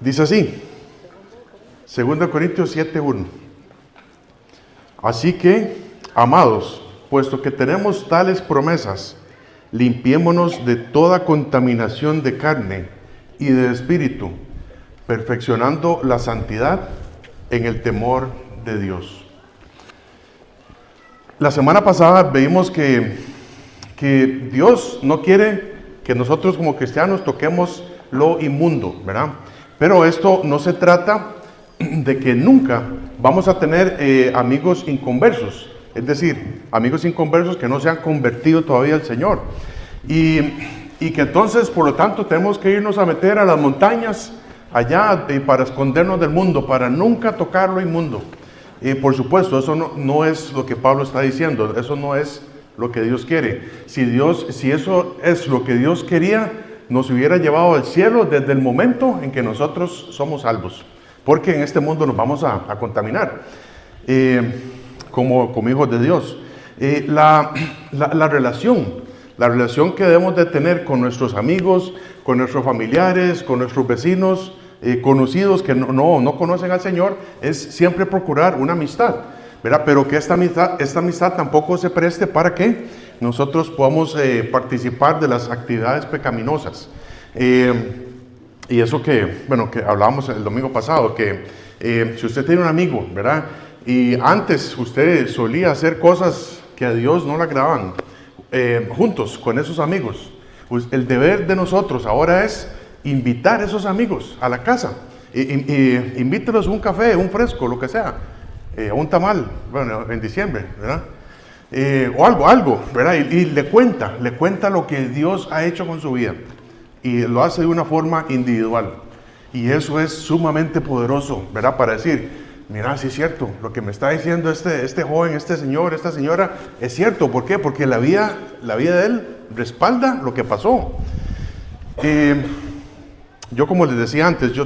Dice así, 2 Corintios 7:1. Así que, amados, puesto que tenemos tales promesas, limpiémonos de toda contaminación de carne y de espíritu, perfeccionando la santidad en el temor de Dios. La semana pasada vimos que Dios no quiere que nosotros como cristianos toquemos lo inmundo, ¿verdad? Pero esto no se trata de que nunca vamos a tener amigos inconversos, es decir, amigos inconversos que no se han convertido todavía al Señor. Y que entonces, por lo tanto, tenemos que irnos a meter a las montañas allá para escondernos del mundo, para nunca tocar lo inmundo. Por supuesto, eso no es lo que Pablo está diciendo, eso no es lo que Dios quiere. Si eso es lo que Dios quería, nos hubiera llevado al cielo desde el momento en que nosotros somos salvos, porque en este mundo nos vamos a contaminar como hijos de Dios. La relación que debemos de tener con nuestros amigos, con nuestros familiares, con nuestros vecinos, conocidos que no conocen al Señor, es siempre procurar una amistad, ¿verdad? Pero que esta amistad tampoco se preste para que nosotros podamos participar de las actividades pecaminosas. Y eso que hablábamos el domingo pasado, que si usted tiene un amigo, ¿verdad? Y antes usted solía hacer cosas que a Dios no le agradaban, juntos con esos amigos, pues el deber de nosotros ahora es invitar a esos amigos a la casa, invítelos a un café, un fresco, lo que sea, un tamal, bueno, en diciembre, ¿verdad? O algo, ¿verdad? Y le cuenta lo que Dios ha hecho con su vida, y lo hace de una forma individual, y eso es sumamente poderoso, ¿verdad? Para decir, mira, sí es cierto, lo que me está diciendo este joven, este señor, esta señora, es cierto. ¿Por qué? Porque la vida de él respalda lo que pasó. Yo, como les decía antes, yo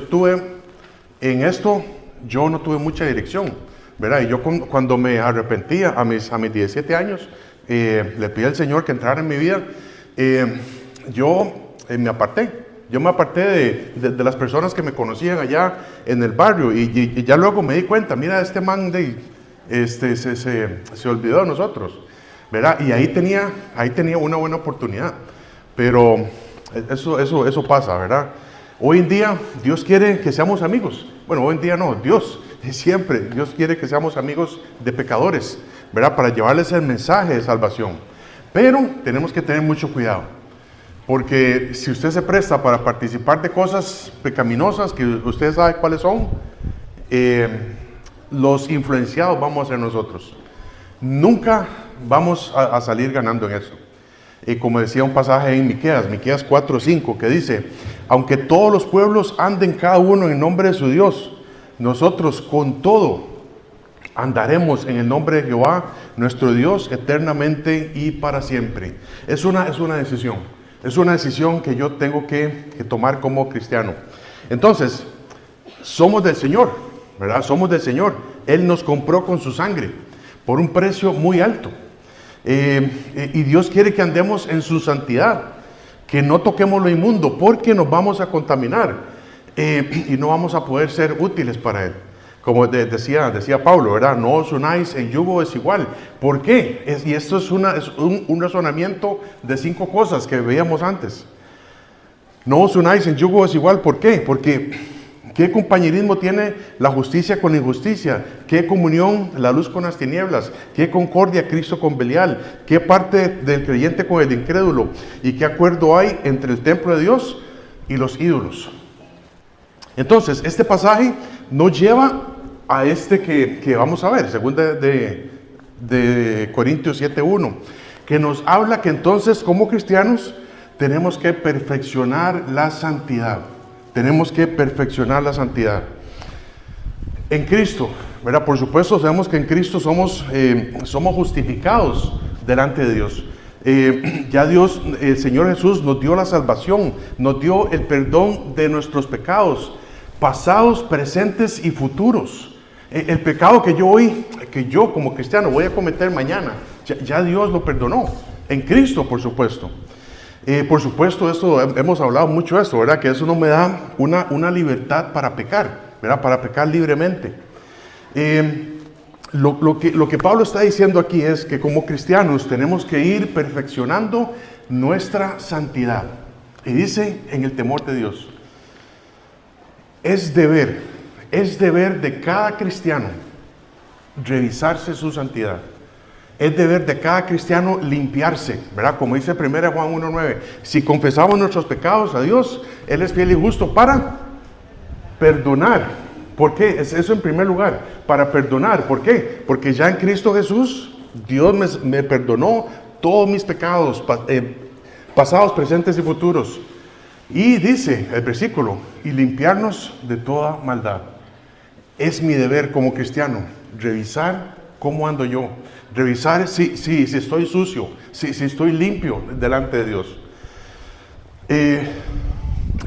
no tuve mucha dirección, ¿verdad? Y yo cuando me arrepentía a mis 17 años, le pedí al Señor que entrara en mi vida, yo me aparté. Yo me aparté de las personas que me conocían allá en el barrio, y ya luego me di cuenta, mira, este man se olvidó de nosotros, ¿verdad? Y ahí tenía una buena oportunidad, pero eso pasa, ¿verdad? Hoy en día Dios quiere que seamos amigos. Bueno, hoy en día no, Dios quiere que seamos amigos de pecadores, ¿verdad? Para llevarles el mensaje de salvación. Pero tenemos que tener mucho cuidado, porque si usted se presta para participar de cosas pecaminosas que usted sabe cuáles son, los influenciados vamos a ser nosotros. Nunca vamos a salir ganando en eso. Como decía un pasaje en Miqueas 4:5, que dice, aunque todos los pueblos anden cada uno en nombre de su Dios, nosotros con todo andaremos en el nombre de Jehová, nuestro Dios, eternamente y para siempre. Es una decisión. Es una decisión que yo tengo que tomar como cristiano. Entonces, somos del Señor, ¿verdad? Somos del Señor. Él nos compró con su sangre por un precio muy alto. Y Dios quiere que andemos en su santidad, que no toquemos lo inmundo, porque nos vamos a contaminar y no vamos a poder ser útiles para Él. Como decía Pablo, ¿verdad? No os unáis en yugo desigual. ¿Por qué? Y esto es un razonamiento de 5 cosas que veíamos antes. No os unáis en yugo desigual. ¿Por qué? Porque ¿qué compañerismo tiene la justicia con la injusticia? ¿Qué comunión la luz con las tinieblas? ¿Qué concordia Cristo con Belial? ¿Qué parte del creyente con el incrédulo? ¿Y qué acuerdo hay entre el templo de Dios y los ídolos? Entonces, este pasaje nos lleva a que vamos a ver, según de Corintios 7:1, que nos habla que entonces como cristianos tenemos que perfeccionar la santidad. Tenemos que perfeccionar la santidad. En Cristo, ¿verdad? Por supuesto, sabemos que en Cristo somos justificados delante de Dios. Ya Dios, el Señor Jesús, nos dio la salvación, nos dio el perdón de nuestros pecados, pasados, presentes y futuros. El pecado que yo como cristiano voy a cometer mañana, ya Dios lo perdonó, en Cristo, por supuesto. Por supuesto, esto, hemos hablado mucho de esto, ¿verdad? Que eso no me da una libertad para pecar, ¿verdad? Para pecar libremente. Lo que Pablo está diciendo aquí es que como cristianos tenemos que ir perfeccionando nuestra santidad. Y dice, en el temor de Dios. Es deber de cada cristiano revisarse su santidad. Es deber de cada cristiano limpiarse, ¿verdad? Como dice 1 Juan 1:9, si confesamos nuestros pecados a Dios, Él es fiel y justo para perdonar. ¿Por qué? Es eso en primer lugar, para perdonar. ¿Por qué? Porque ya en Cristo Jesús, Dios me perdonó todos mis pecados, pasados, presentes y futuros. Y dice el versículo, y limpiarnos de toda maldad. Es mi deber como cristiano, revisar cómo ando yo. Revisar si estoy sucio, si estoy limpio delante de Dios.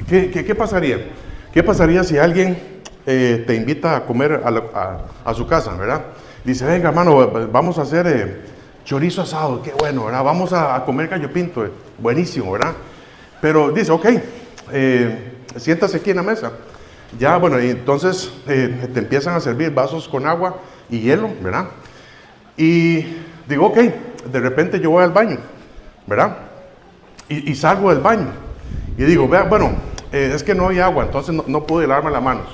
¿Qué pasaría? ¿Qué pasaría si alguien te invita a comer a su casa, ¿verdad? Dice, venga hermano, vamos a hacer chorizo asado, qué bueno, ¿verdad? Vamos a comer gallo pinto, buenísimo, ¿verdad? Pero dice, ok, siéntase aquí en la mesa. Ya, bueno, y entonces te empiezan a servir vasos con agua y hielo, ¿verdad? Y digo, ok, de repente yo voy al baño, ¿verdad? Y salgo del baño. Y digo, vea, bueno, es que no hay agua, entonces no pude lavarme las manos.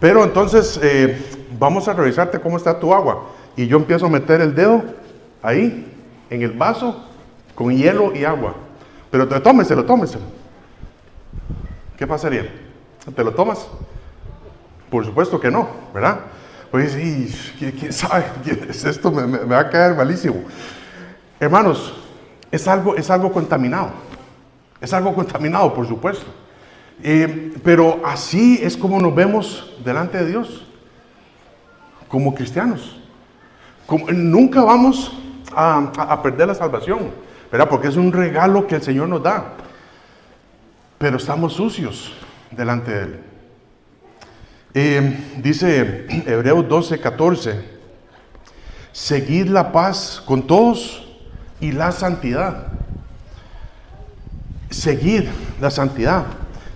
Pero entonces, vamos a revisarte cómo está tu agua. Y yo empiezo a meter el dedo ahí, en el vaso, con hielo y agua. Pero tómeselo. ¿Qué pasaría? ¿Te lo tomas? Por supuesto que no, ¿verdad? Pues sí, ¿quién sabe? Esto me va a caer malísimo. Hermanos, es algo contaminado. Es algo contaminado, por supuesto. Pero así es como nos vemos delante de Dios, como cristianos. Nunca vamos a perder la salvación, ¿verdad? Porque es un regalo que el Señor nos da. Pero estamos sucios delante de Él. Dice Hebreos 12:14, seguid la paz con todos y la santidad. Seguid la santidad,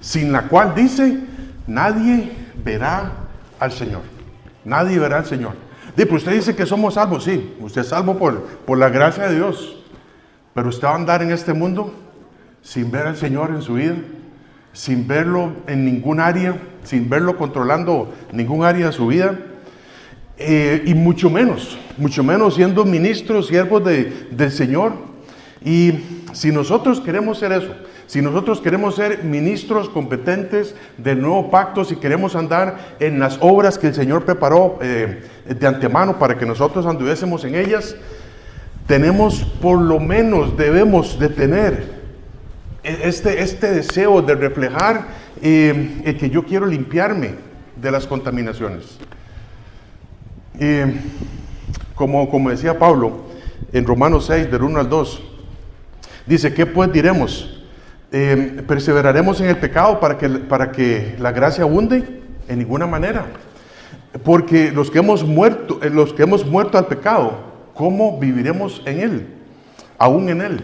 sin la cual dice, nadie verá al Señor. Nadie verá al Señor. Pues usted dice que somos salvos, sí, usted es salvo por la gracia de Dios. Pero usted va a andar en este mundo sin ver al Señor en su vida, sin verlo en ningún área, sin verlo controlando ningún área de su vida, y mucho menos siendo ministros, siervos del Señor. Y si nosotros queremos ser eso, si nosotros queremos ser ministros competentes del nuevo pacto, si queremos andar en las obras que el Señor preparó de antemano para que nosotros anduviésemos en ellas, debemos de tener este deseo de reflejar que yo quiero limpiarme de las contaminaciones. Como decía Pablo en Romanos 6, del 1 al 2, dice, ¿qué pues diremos? ¿Perseveraremos en el pecado para que la gracia abunde? En ninguna manera. Porque los que hemos muerto al pecado, ¿cómo viviremos en él? Aún en él.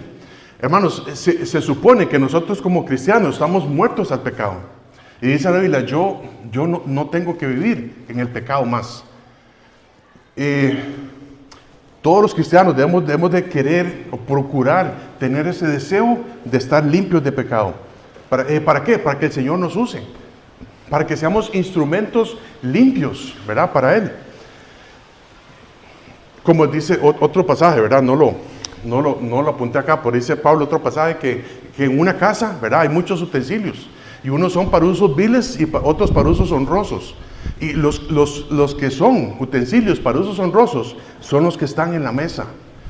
Hermanos, se supone que nosotros como cristianos estamos muertos al pecado. Y dice la Biblia, yo no tengo que vivir en el pecado más. Todos los cristianos debemos de querer o procurar tener ese deseo de estar limpios de pecado. ¿Para qué? Para que el Señor nos use. Para que seamos instrumentos limpios, ¿verdad? Para Él. Como dice otro pasaje, ¿verdad? No lo apunté acá, pero dice Pablo otro pasaje que en una casa, ¿verdad? Hay muchos utensilios. Y unos son para usos viles y otros para usos honrosos. Y los que son utensilios para usos honrosos son los que están en la mesa,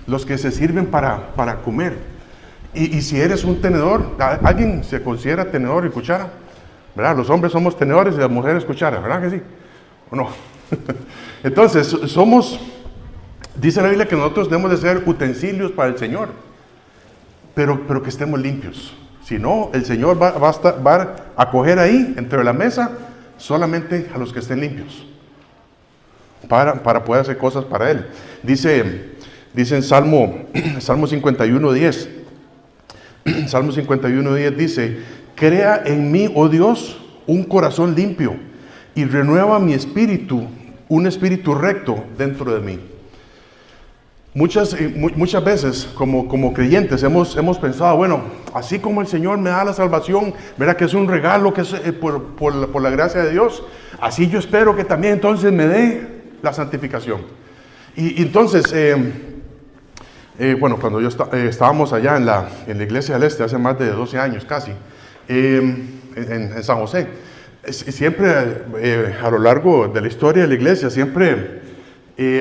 los que se sirven para comer. Y si eres un tenedor, ¿alguien se considera tenedor y cuchara? ¿Verdad? Los hombres somos tenedores y las mujeres cucharas, ¿verdad que sí? ¿O no? Entonces, dice la Biblia que nosotros debemos de ser utensilios para el Señor, pero que estemos limpios. Si no, el Señor va a coger ahí, entre la mesa, solamente a los que estén limpios, para poder hacer cosas para Él. Dice en Salmo 51:10, Salmo 51:10 dice, crea en mí, oh Dios, un corazón limpio y renueva mi espíritu, un espíritu recto dentro de mí. Muchas veces como creyentes hemos pensado, bueno, así como el Señor me da la salvación, verá que es un regalo que es por la gracia de Dios, así yo espero que también entonces me dé la santificación. Y entonces, bueno, cuando estábamos allá en la Iglesia del Este, hace más de 12 años casi, en San José, siempre a lo largo de la historia de la iglesia, siempre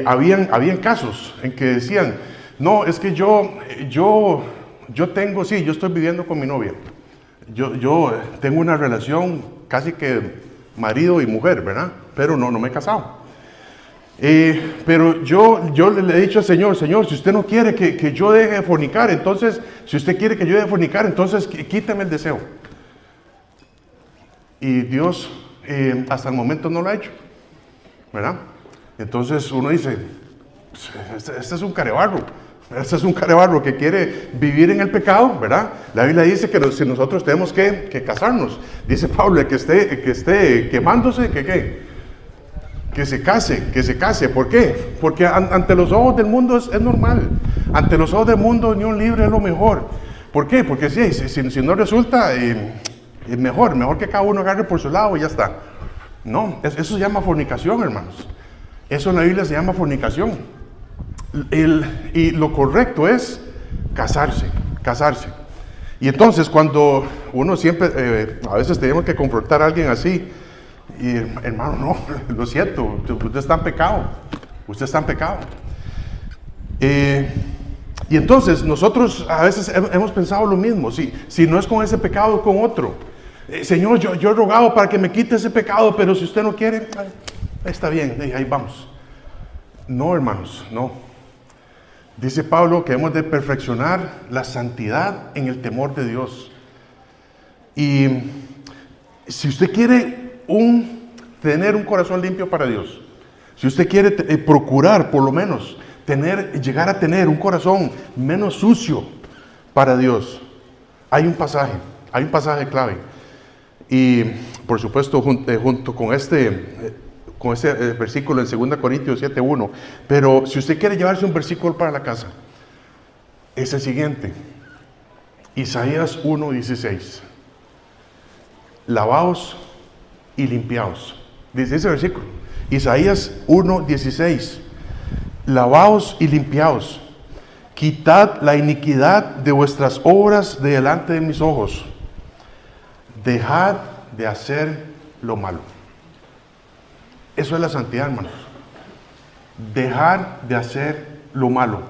habían casos en que decían, no, es que yo estoy viviendo con mi novia, yo tengo una relación casi que marido y mujer, ¿verdad? Pero no me he casado. Pero yo le he dicho al Señor, si usted no quiere que yo deje de fornicar, entonces, si usted quiere que yo deje de fornicar, entonces quíteme el deseo. Y Dios hasta el momento no lo ha hecho, ¿verdad? Entonces uno dice, este es un carebarro, este es un carebarro que quiere vivir en el pecado, ¿verdad? La Biblia dice que si nosotros tenemos que casarnos, dice Pablo, que esté quemándose, que se case. ¿Por qué? Porque ante los ojos del mundo es normal, ante los ojos del mundo unión libre es lo mejor. ¿Por qué? Porque si no resulta, es mejor que cada uno agarre por su lado y ya está. No, eso se llama fornicación, hermanos. Eso en la Biblia se llama fornicación. Y lo correcto es casarse. Y entonces cuando uno siempre, a veces tenemos que confrontar a alguien así, y hermano, no, lo siento, usted está en pecado. Y entonces nosotros a veces hemos pensado lo mismo, si no es con ese pecado, es con otro. Señor, yo he rogado para que me quite ese pecado, pero si usted no quiere, está bien, ahí vamos. No, hermanos, no. Dice Pablo que hemos de perfeccionar la santidad en el temor de Dios. Y si usted quiere tener un corazón limpio para Dios, si usted quiere procurar por lo menos llegar a tener un corazón menos sucio para Dios, hay un pasaje clave. Y por supuesto junto con este versículo en 2 Corintios 7:1, pero si usted quiere llevarse un versículo para la casa, es el siguiente, Isaías 1:16, lavaos y limpiaos, dice ese versículo, Isaías 1:16, lavaos y limpiaos, quitad la iniquidad de vuestras obras de delante de mis ojos, dejad de hacer lo malo. Eso es la santidad, hermanos. Dejar de hacer lo malo.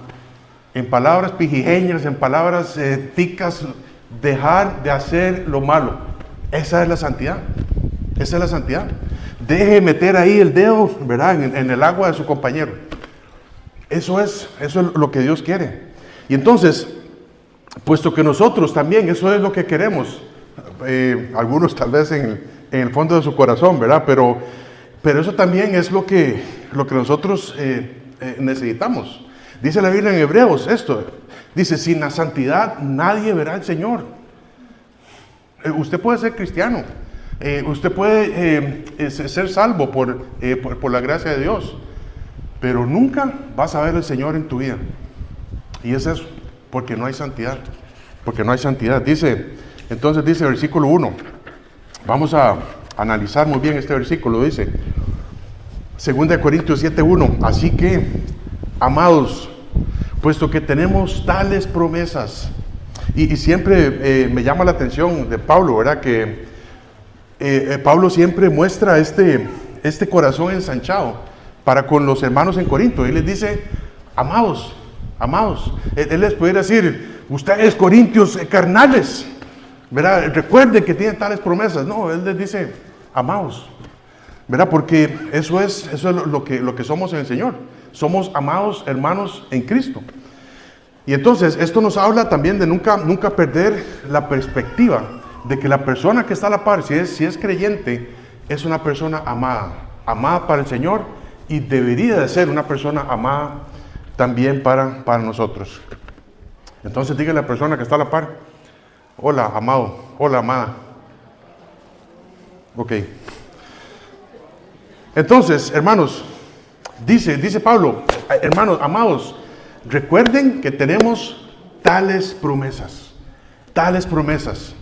En palabras pijijeñas, en palabras ticas, dejar de hacer lo malo. Esa es la santidad. Deje de meter ahí el dedo, ¿verdad? En el agua de su compañero. Eso es lo que Dios quiere. Y entonces, puesto que nosotros también, eso es lo que queremos, algunos tal vez en el fondo de su corazón, ¿verdad? Pero eso también es lo que nosotros necesitamos. Dice la Biblia en Hebreos esto. Dice, sin la santidad nadie verá al Señor. Usted puede ser cristiano. Usted puede ser salvo por la gracia de Dios. Pero nunca vas a ver al Señor en tu vida. Y es eso, porque no hay santidad. Entonces dice el versículo 1. Vamos a analizar muy bien este versículo. Dice 2 Corintios 7:1, así que, amados, puesto que tenemos tales promesas, y siempre me llama la atención de Pablo, ¿verdad? Que Pablo siempre muestra este corazón ensanchado para con los hermanos en Corinto. Él les dice, amados. Él les puede decir, ustedes corintios carnales, ¿verdad? Recuerden que tienen tales promesas. No, él les dice, amados, ¿verdad? Porque eso es lo que somos en el Señor. Somos amados hermanos en Cristo. Y entonces esto nos habla también de nunca perder la perspectiva de que la persona que está a la par, si es creyente, es una persona amada para el Señor, y debería de ser una persona amada también para nosotros. Entonces dígale a la persona que está a la par, Hola, amado. Hola, amada. Ok. Entonces, hermanos, dice Pablo, hermanos, amados, recuerden que tenemos tales promesas. Tales promesas.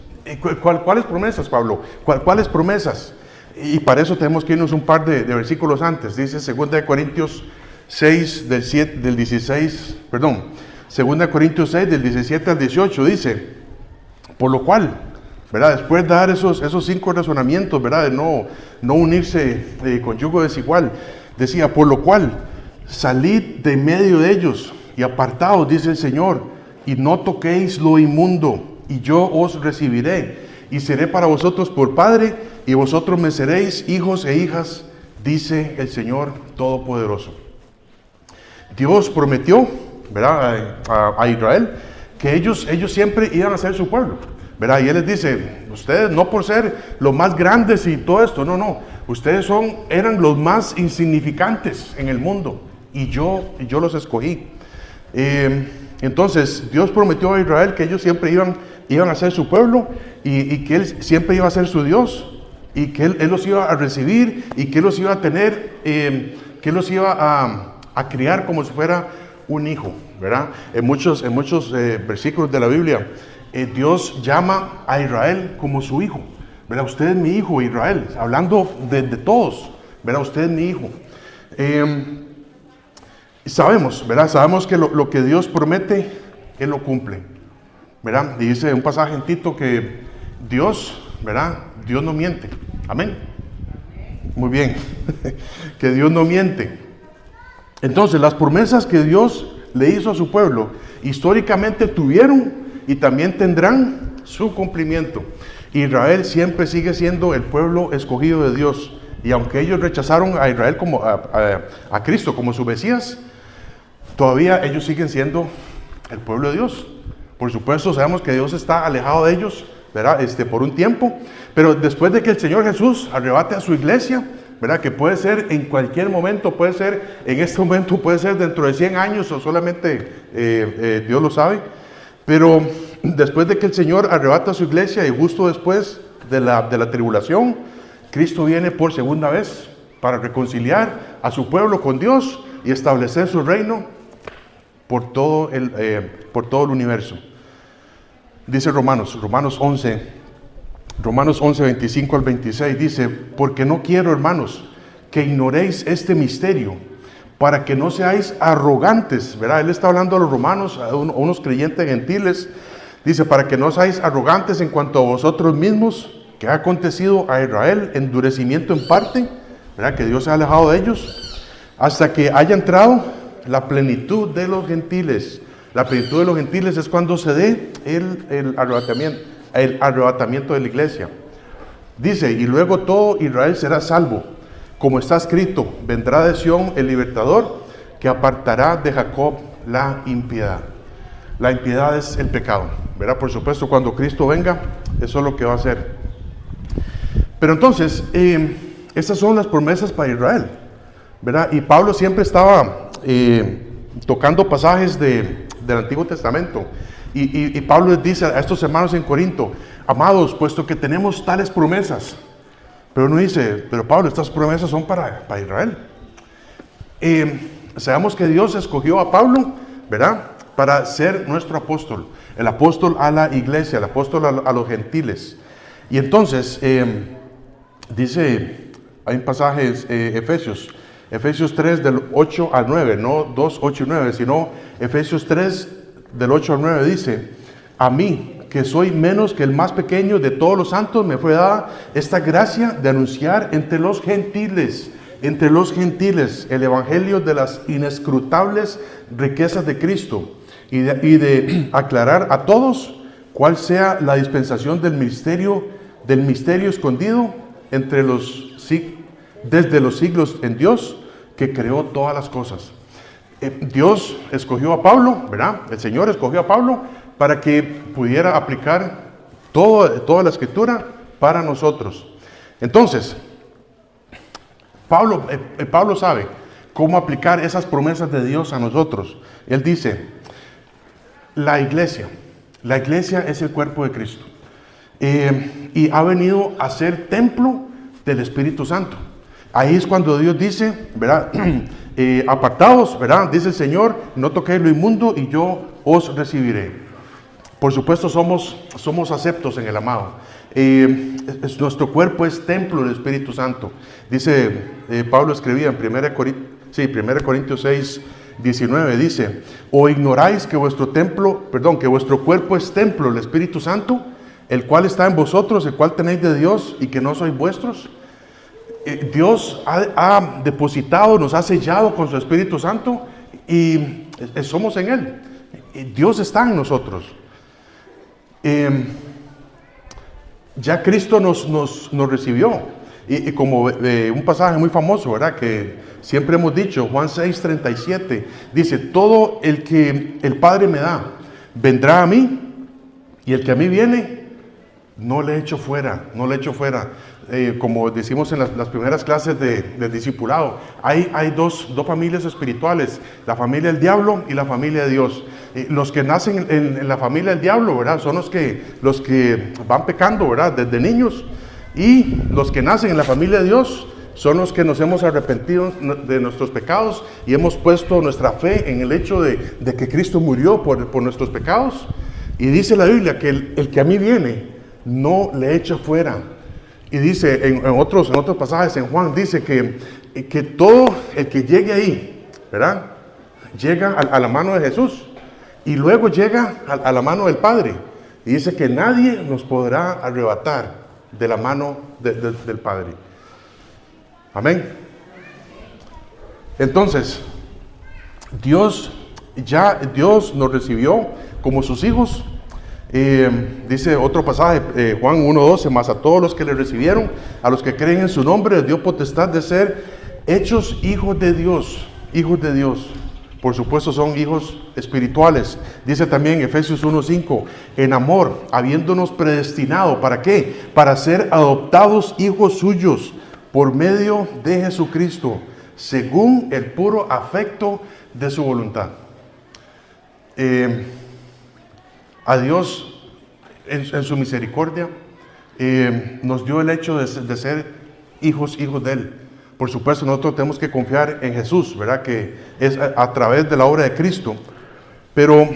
¿Cuáles promesas, Pablo? ¿Cuáles promesas? Y para eso tenemos que irnos un par de versículos antes. Dice 2 Corintios 6, del 16, perdón, 2 Corintios 6, del 17 al 18, dice, por lo cual, ¿verdad? Después de dar esos 5 razonamientos, ¿verdad? De no unirse con yugo desigual, decía, por lo cual, salid de medio de ellos y apartaos, dice el Señor, y no toquéis lo inmundo, y yo os recibiré, y seré para vosotros por Padre, y vosotros me seréis hijos e hijas, dice el Señor Todopoderoso. Dios prometió, ¿verdad? A Israel, que ellos siempre iban a ser su pueblo, ¿verdad? Y Él les dice, ustedes no por ser los más grandes y todo esto, no, ustedes eran los más insignificantes en el mundo, y yo los escogí. Entonces, Dios prometió a Israel que ellos siempre iban a ser su pueblo, y que Él siempre iba a ser su Dios, y que Él los iba a recibir, y que Él los iba a tener, que Él los iba a criar como si fuera un hijo, ¿verdad? En muchos versículos de la Biblia, Dios llama a Israel como su hijo, ¿verdad? Usted es mi hijo, Israel, hablando de todos, ¿verdad? Usted es mi hijo. Sabemos, ¿verdad? Sabemos que lo que Dios promete, Él lo cumple, ¿verdad? Y dice un pasaje en Tito que Dios, ¿verdad? Dios no miente. Amén. Muy bien. Que Dios no miente. Entonces, las promesas que Dios le hizo a su pueblo, históricamente tuvieron y también tendrán su cumplimiento. Israel siempre sigue siendo el pueblo escogido de Dios. Y aunque ellos rechazaron a Israel como a Cristo como su Mesías, todavía ellos siguen siendo el pueblo de Dios. Por supuesto, sabemos que Dios está alejado de ellos, ¿verdad? Por un tiempo, pero después de que el Señor Jesús arrebate a su iglesia, ¿verdad? Que puede ser en cualquier momento, puede ser en este momento, puede ser dentro de 100 años o solamente Dios lo sabe, pero después de que el Señor arrebata a su iglesia y justo después de la tribulación, Cristo viene por segunda vez para reconciliar a su pueblo con Dios y establecer su reino por todo el universo. Dice Romanos 11, 25 al 26, dice, porque no quiero, hermanos, que ignoréis este misterio, para que no seáis arrogantes, ¿verdad? Él está hablando a los romanos, a unos creyentes gentiles, dice, para que no seáis arrogantes en cuanto a vosotros mismos, que ha acontecido a Israel, endurecimiento en parte, ¿verdad? Que Dios se ha alejado de ellos, hasta que haya entrado la plenitud de los gentiles. La plenitud de los gentiles es cuando se dé el arrebatamiento de la iglesia. Dice, y luego todo Israel será salvo, como está escrito, vendrá de Sión el libertador, que apartará de Jacob la impiedad. La impiedad es el pecado, ¿verdad? Por supuesto, cuando Cristo venga, eso es lo que va a hacer. Pero entonces, estas son las promesas para Israel, ¿verdad? Y Pablo siempre estaba tocando pasajes del Antiguo Testamento. Y Pablo les dice a estos hermanos en Corinto, amados, puesto que tenemos tales promesas. Pero no dice, pero Pablo, estas promesas son para Israel. Sabemos que Dios escogió a Pablo, ¿verdad? Para ser nuestro apóstol. El apóstol a la iglesia, el apóstol a los gentiles. Y entonces, dice, hay un pasaje, Efesios 3 del 8 al 9, no 2, 8 y 9, sino Efesios 3 del 8 al 9 dice, a mí, que soy menos que el más pequeño de todos los santos, me fue dada esta gracia de anunciar entre los gentiles, el evangelio de las inescrutables riquezas de Cristo y de aclarar a todos cuál sea la dispensación del misterio escondido desde los siglos en Dios, que creó todas las cosas. Dios escogió a Pablo, ¿verdad? El Señor escogió a Pablo para que pudiera aplicar toda la escritura para nosotros. Entonces, Pablo sabe cómo aplicar esas promesas de Dios a nosotros. Él dice, la iglesia es el cuerpo de Cristo. y ha venido a ser templo del Espíritu Santo. Ahí es cuando Dios dice, ¿verdad? Apartaos, ¿verdad? Dice el Señor, no toquéis lo inmundo y yo os recibiré. Por supuesto somos aceptos en el amado. Nuestro cuerpo es templo del Espíritu Santo. Dice, Pablo escribía en 1 Corintios 6, 19, dice, ¿o ignoráis que vuestro cuerpo es templo del Espíritu Santo, el cual está en vosotros, el cual tenéis de Dios y que no sois vuestros? Dios ha depositado, nos ha sellado con su Espíritu Santo y somos en Él. Dios está en nosotros. Ya Cristo nos recibió. Y como un pasaje muy famoso, ¿verdad? Que siempre hemos dicho, Juan 6:37, dice, todo el que el Padre me da, vendrá a mí, y el que a mí viene, no le echo fuera. Como decimos en las primeras clases de discipulado, hay dos familias espirituales, la familia del diablo y la familia de Dios. Los que nacen en la familia del diablo, ¿verdad? Son los que van pecando, ¿verdad? Desde niños. Y los que nacen en la familia de Dios son los que nos hemos arrepentido de nuestros pecados y hemos puesto nuestra fe en el hecho de que Cristo murió por nuestros pecados. Y dice la Biblia que el que a mí viene, no le echa fuera. Y dice en otros pasajes en Juan, dice que todo el que llegue ahí, ¿verdad? Llega a la mano de Jesús y luego llega a la mano del Padre. Y dice que nadie nos podrá arrebatar de la mano del Padre. Amén. Entonces, Dios nos recibió como sus hijos. Dice otro pasaje, Juan 1:12, mas a todos los que le recibieron, a los que creen en su nombre, les dio potestad de ser hechos hijos de Dios. Hijos de Dios. Por supuesto son hijos espirituales. Dice también Efesios 1:5, en amor, habiéndonos predestinado, ¿para qué? Para ser adoptados hijos suyos por medio de Jesucristo, según el puro afecto de su voluntad. A Dios, en su misericordia, nos dio el hecho de ser hijos de Él. Por supuesto, nosotros tenemos que confiar en Jesús, ¿verdad? Que es a través de la obra de Cristo. Pero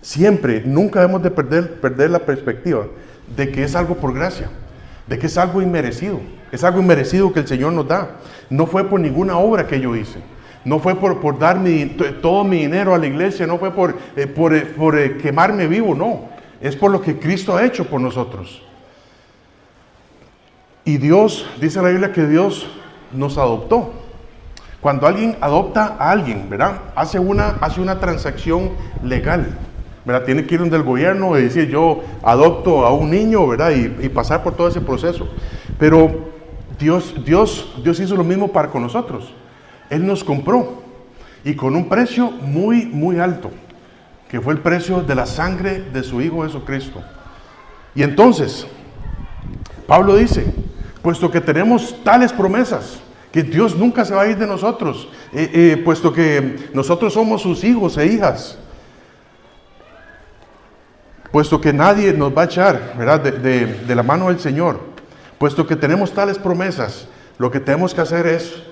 siempre, nunca debemos de perder la perspectiva de que es algo por gracia, de que es algo inmerecido. Es algo inmerecido que el Señor nos da. No fue por ninguna obra que yo hice. No fue por dar todo mi dinero a la iglesia. No fue por quemarme vivo, no. Es por lo que Cristo ha hecho por nosotros. Y Dios, dice la Biblia que Dios nos adoptó. Cuando alguien adopta a alguien, ¿verdad? Hace una transacción legal, ¿verdad? Tiene que ir donde el gobierno y decir, yo adopto a un niño, ¿verdad? Y pasar por todo ese proceso. Pero Dios hizo lo mismo para con nosotros. Él nos compró y con un precio muy, muy alto, que fue el precio de la sangre de su Hijo Jesucristo. Y entonces, Pablo dice, puesto que tenemos tales promesas, que Dios nunca se va a ir de nosotros, puesto que nosotros somos sus hijos e hijas, puesto que nadie nos va a echar, ¿verdad? de la mano del Señor, puesto que tenemos tales promesas, lo que tenemos que hacer es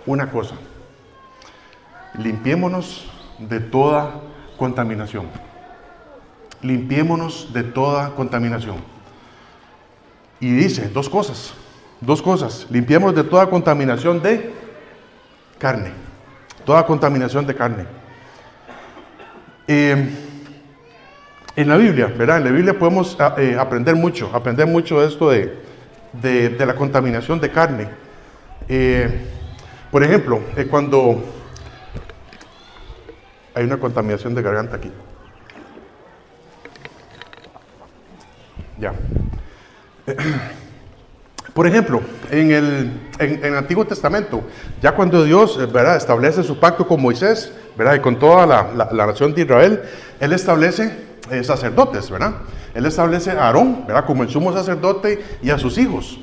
una cosa: limpiémonos de toda contaminación. Limpiémonos de toda contaminación. Y dice dos cosas. Limpiémonos de toda contaminación de carne. Toda contaminación de carne. En la Biblia, ¿verdad? En la Biblia podemos aprender mucho de esto de la contaminación de carne. Por ejemplo, cuando hay una contaminación de garganta aquí. Ya. Por ejemplo, en el Antiguo Testamento, ya cuando Dios, ¿verdad?, establece su pacto con Moisés, ¿verdad?, y con toda la nación de Israel, Él establece sacerdotes, ¿verdad? Él establece a Aarón, ¿verdad?, como el sumo sacerdote y a sus hijos.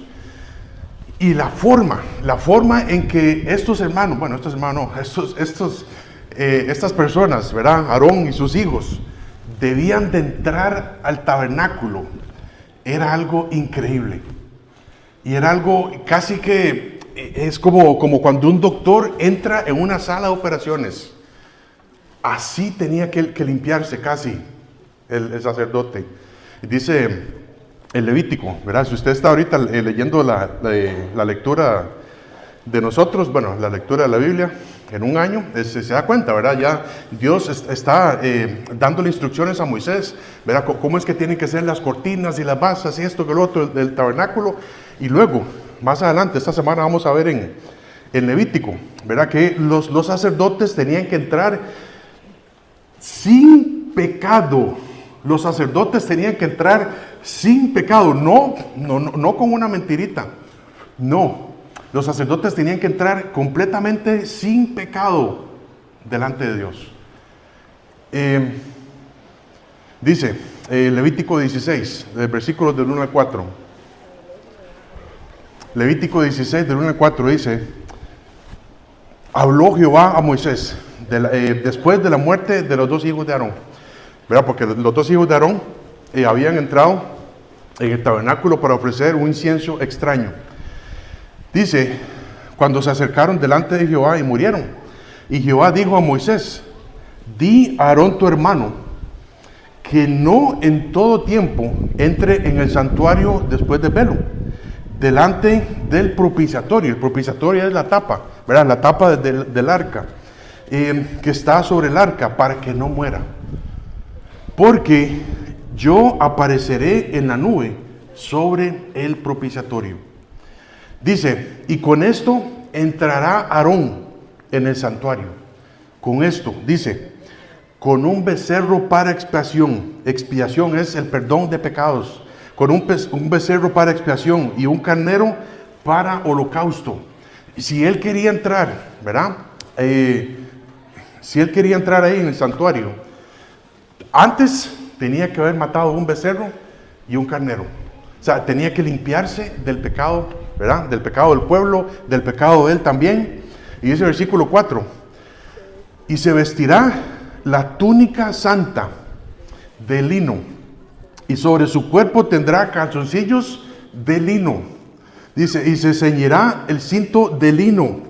Y la forma en que estas personas, ¿verdad?, Aarón y sus hijos, debían de entrar al tabernáculo, era algo increíble. Y era algo casi que es como cuando un doctor entra en una sala de operaciones. Así tenía que limpiarse casi el sacerdote. Dice el Levítico, ¿verdad? Si usted está ahorita leyendo la lectura de nosotros, bueno, la lectura de la Biblia, en un año, se da cuenta, ¿verdad? Ya Dios está dándole instrucciones a Moisés, ¿verdad? Cómo es que tienen que ser las cortinas y las basas y esto que lo otro del tabernáculo. Y luego, más adelante, esta semana vamos a ver en Levítico, ¿verdad? Que los sacerdotes tenían que entrar sin pecado. Los sacerdotes tenían que entrar sin pecado, no con una mentirita, no. Los sacerdotes tenían que entrar completamente sin pecado delante de Dios. Dice Levítico 16, versículos del 1 al 4. Levítico 16, del 1 al 4 dice: habló Jehová a Moisés después de la muerte de los dos hijos de Aarón, ¿verdad? Porque los dos hijos de Aarón habían entrado en el tabernáculo para ofrecer un incienso extraño. Dice, cuando se acercaron delante de Jehová y murieron. Y Jehová dijo a Moisés: di a Aarón tu hermano que no en todo tiempo entre en el santuario después del velo, delante del propiciatorio. El propiciatorio es la tapa, ¿verdad? La tapa del arca, que está sobre el arca, para que no muera. Porque yo apareceré en la nube sobre el propiciatorio. Dice, y con esto entrará Aarón en el santuario. Con esto, dice, con un becerro para expiación. Expiación es el perdón de pecados. Con un becerro para expiación y un carnero para holocausto. Si él quería entrar, ¿verdad? Si él quería entrar ahí en el santuario, antes tenía que haber matado un becerro y un carnero. O sea, tenía que limpiarse del pecado, ¿verdad? Del pecado del pueblo, del pecado de él también. Y dice el versículo 4, y se vestirá la túnica santa de lino, y sobre su cuerpo tendrá calzoncillos de lino. Dice, y se ceñirá el cinto de lino,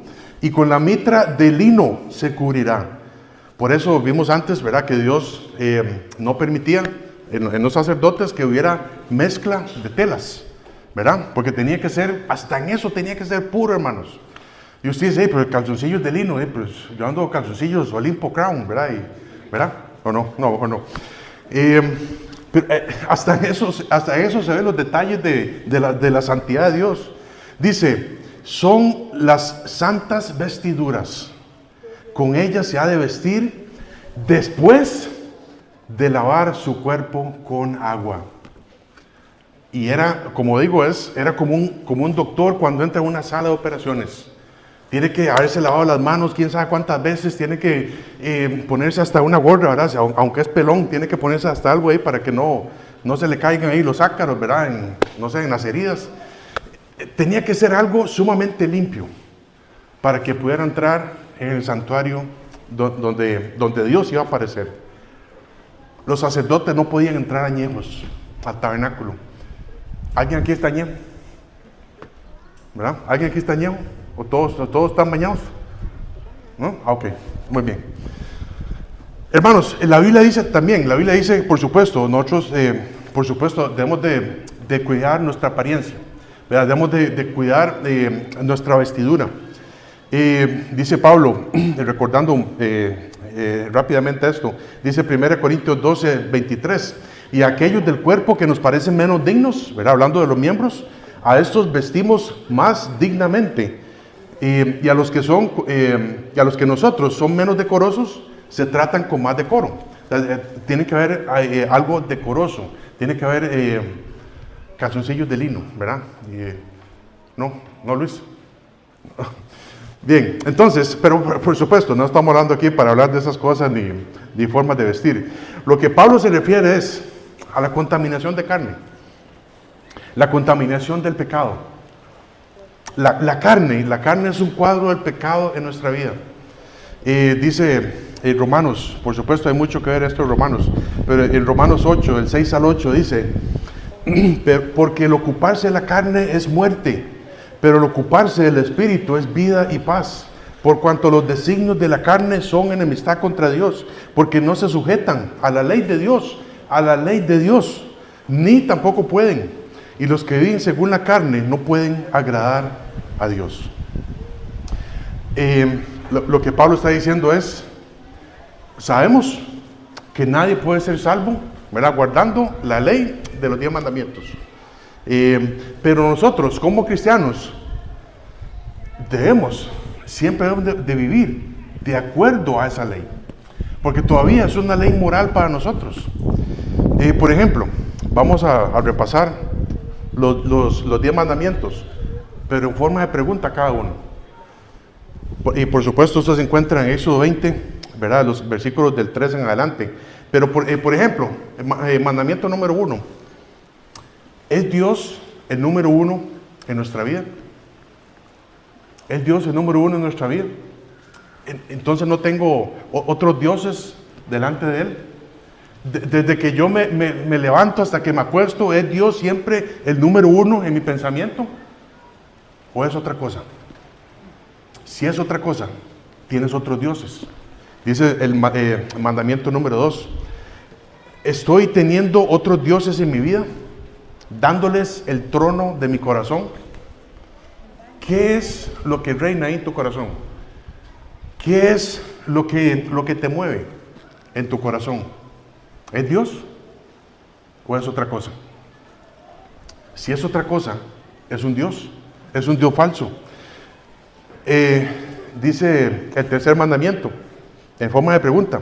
y con la mitra de lino se cubrirá. Por eso vimos antes, ¿verdad? Que Dios no permitía en los sacerdotes que hubiera mezcla de telas, ¿verdad? Porque tenía que ser, hasta en eso tenía que ser puro, hermanos. Y usted dice, pero el calzoncillo es de lino, pues yo ando calzoncillos Olimpo Crown, ¿verdad? ¿Verdad? ¿O no? No, o no. Pero, hasta eso se ven los detalles de la santidad de Dios. Dice, son las santas vestiduras, con ellas se ha de vestir después de lavar su cuerpo con agua. Y era, como digo, era como un doctor cuando entra en una sala de operaciones. Tiene que haberse lavado las manos, quién sabe cuántas veces, tiene que ponerse hasta una gorra, ¿verdad? Aunque es pelón, tiene que ponerse hasta algo ahí para que no se le caigan ahí los ácaros, ¿verdad? En las heridas. Tenía que ser algo sumamente limpio para que pudiera entrar en el santuario donde Dios iba a aparecer. Los sacerdotes no podían entrar añejos al tabernáculo. ¿Alguien aquí está añejo? ¿Verdad? ¿Alguien aquí está añejo? ¿O todos están bañados? ¿No? Ok, muy bien. Hermanos, la Biblia dice, por supuesto, nosotros, debemos de cuidar nuestra apariencia, ¿verdad? Debemos de cuidar nuestra vestidura. Dice Pablo, recordando rápidamente esto, dice 1 Corintios 12, 23, y aquellos del cuerpo que nos parecen menos dignos, ¿verdad? Hablando de los miembros, a estos vestimos más dignamente, y a los que nosotros son menos decorosos, se tratan con más decoro. Tiene que haber algo decoroso, tiene que haber calzoncillos de lino, ¿verdad? No, Luis. Bien, entonces, pero por supuesto, no estamos hablando aquí para hablar de esas cosas ni formas de vestir. Lo que Pablo se refiere es a la contaminación de carne, la contaminación del pecado. La carne es un cuadro del pecado en nuestra vida. Dice Romanos, por supuesto hay mucho que ver esto en Romanos, pero en Romanos 8, del 6 al 8 dice, porque el ocuparse de la carne es muerte, pero el ocuparse del Espíritu es vida y paz. Por cuanto los designios de la carne son enemistad contra Dios, porque no se sujetan a la ley de Dios, ni tampoco pueden. Y los que viven según la carne no pueden agradar a Dios. Lo que Pablo está diciendo es, sabemos que nadie puede ser salvo, ¿verdad?, guardando la ley de los 10 mandamientos. Pero nosotros, como cristianos, siempre debemos de vivir de acuerdo a esa ley, porque todavía es una ley moral para nosotros. Por ejemplo, vamos a repasar los 10 mandamientos, pero en forma de pregunta cada uno. Y por supuesto, esto se encuentra en Éxodo 20, ¿verdad?, los versículos del 3 en adelante. Pero por ejemplo, mandamiento número 1, ¿es Dios el número 1 en nuestra vida? ¿Es Dios el número 1 en nuestra vida? Entonces no tengo otros dioses delante de Él. Desde que yo me levanto hasta que me acuesto, ¿es Dios siempre el número 1 en mi pensamiento? ¿O es otra cosa? Si es otra cosa, tienes otros dioses. Dice el mandamiento número 2, ¿estoy teniendo otros dioses en mi vida, dándoles el trono de mi corazón? ¿Qué es lo que reina ahí en tu corazón? ¿Qué es lo que te mueve en tu corazón? ¿Es Dios o es otra cosa? Si es otra cosa, es un Dios falso. Dice el tercer mandamiento, en forma de pregunta,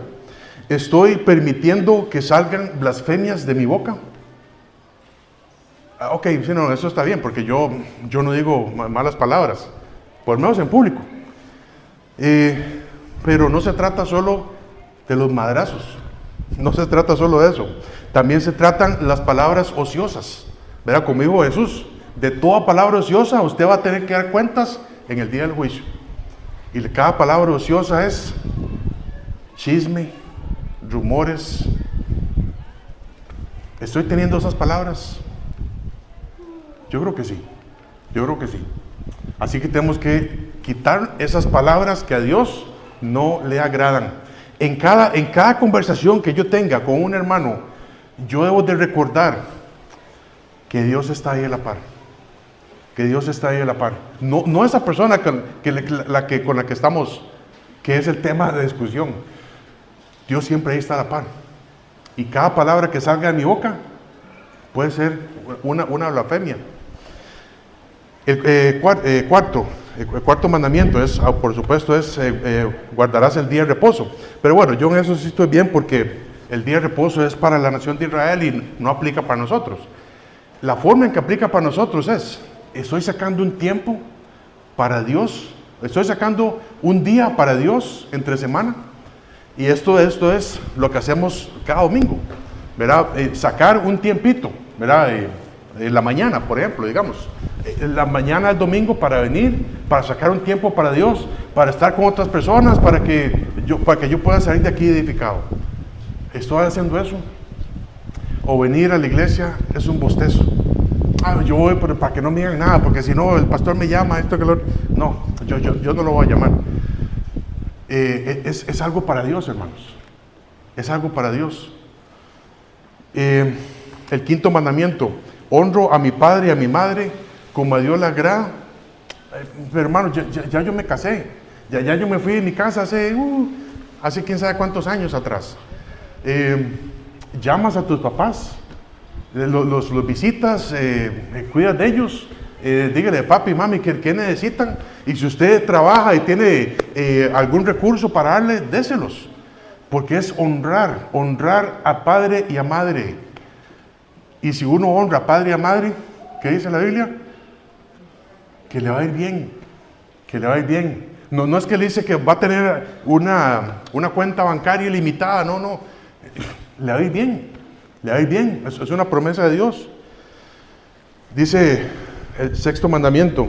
¿estoy permitiendo que salgan blasfemias de mi boca? Ok, sí, no, eso está bien, porque yo no digo malas palabras, por lo menos en público. Pero no se trata solo de los madrazos, no se trata solo de eso. También se tratan las palabras ociosas. Verá, como dijo Jesús, de toda palabra ociosa usted va a tener que dar cuentas en el día del juicio. Y cada palabra ociosa es chisme, rumores. ¿Estoy teniendo esas palabras? Yo creo que sí. Así que tenemos que quitar esas palabras que a Dios no le agradan. En cada conversación que yo tenga con un hermano, yo debo de recordar que Dios está ahí a la par. Que Dios está ahí a la par. No esa persona con la que estamos, que es el tema de discusión. Dios siempre ahí está a la par. Y cada palabra que salga de mi boca puede ser una blasfemia. El cuarto mandamiento es, por supuesto, guardarás el día de reposo. Pero bueno, yo en eso sí estoy bien, porque el día de reposo es para la nación de Israel y no aplica para nosotros. La forma en que aplica para nosotros es, estoy sacando un tiempo para Dios, estoy sacando un día para Dios entre semana. Y esto es lo que hacemos cada domingo, ¿verdad? Sacar un tiempito, ¿verdad? En la mañana, por ejemplo, digamos, en la mañana del domingo, para venir, para sacar un tiempo para Dios, para estar con otras personas, para que yo pueda salir de aquí edificado. ¿Estoy haciendo eso? O venir a la iglesia es un bostezo. Yo voy para que no me digan nada, porque si no el pastor me llama, esto que lo... No, yo no lo voy a llamar. Es algo para Dios, hermanos. Es algo para Dios. El quinto mandamiento, honro a mi padre y a mi madre como a Dios le agrada. Pero hermanos, ya yo me casé, ya yo me fui de mi casa hace quién sabe cuántos años atrás. Llamas a tus papás, los visitas, cuidas de ellos, dígale, papi, mami, ¿qué necesitan? Y si usted trabaja y tiene algún recurso para darle, déselos, porque es honrar a padre y a madre. Y si uno honra a padre y a madre, ¿qué dice la Biblia? Que le va a ir bien, No es que le dice que va a tener una cuenta bancaria ilimitada, no, le va a ir bien, es una promesa de Dios. Dice el sexto mandamiento,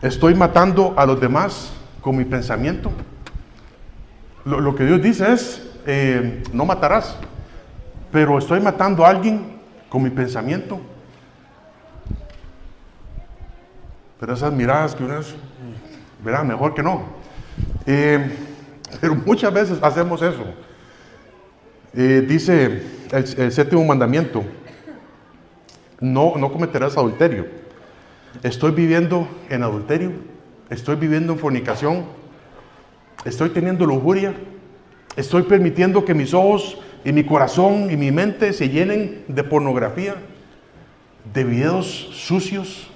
¿estoy matando a los demás con mi pensamiento? Lo que Dios dice es, no matarás, pero estoy matando a alguien con mi pensamiento. Pero esas miradas que uno es, verá, mejor que no. Pero muchas veces hacemos eso. Dice el séptimo mandamiento: no cometerás adulterio. Estoy viviendo en adulterio, estoy viviendo en fornicación, estoy teniendo lujuria, estoy permitiendo que mis ojos y mi corazón y mi mente se llenen de pornografía, de videos sucios.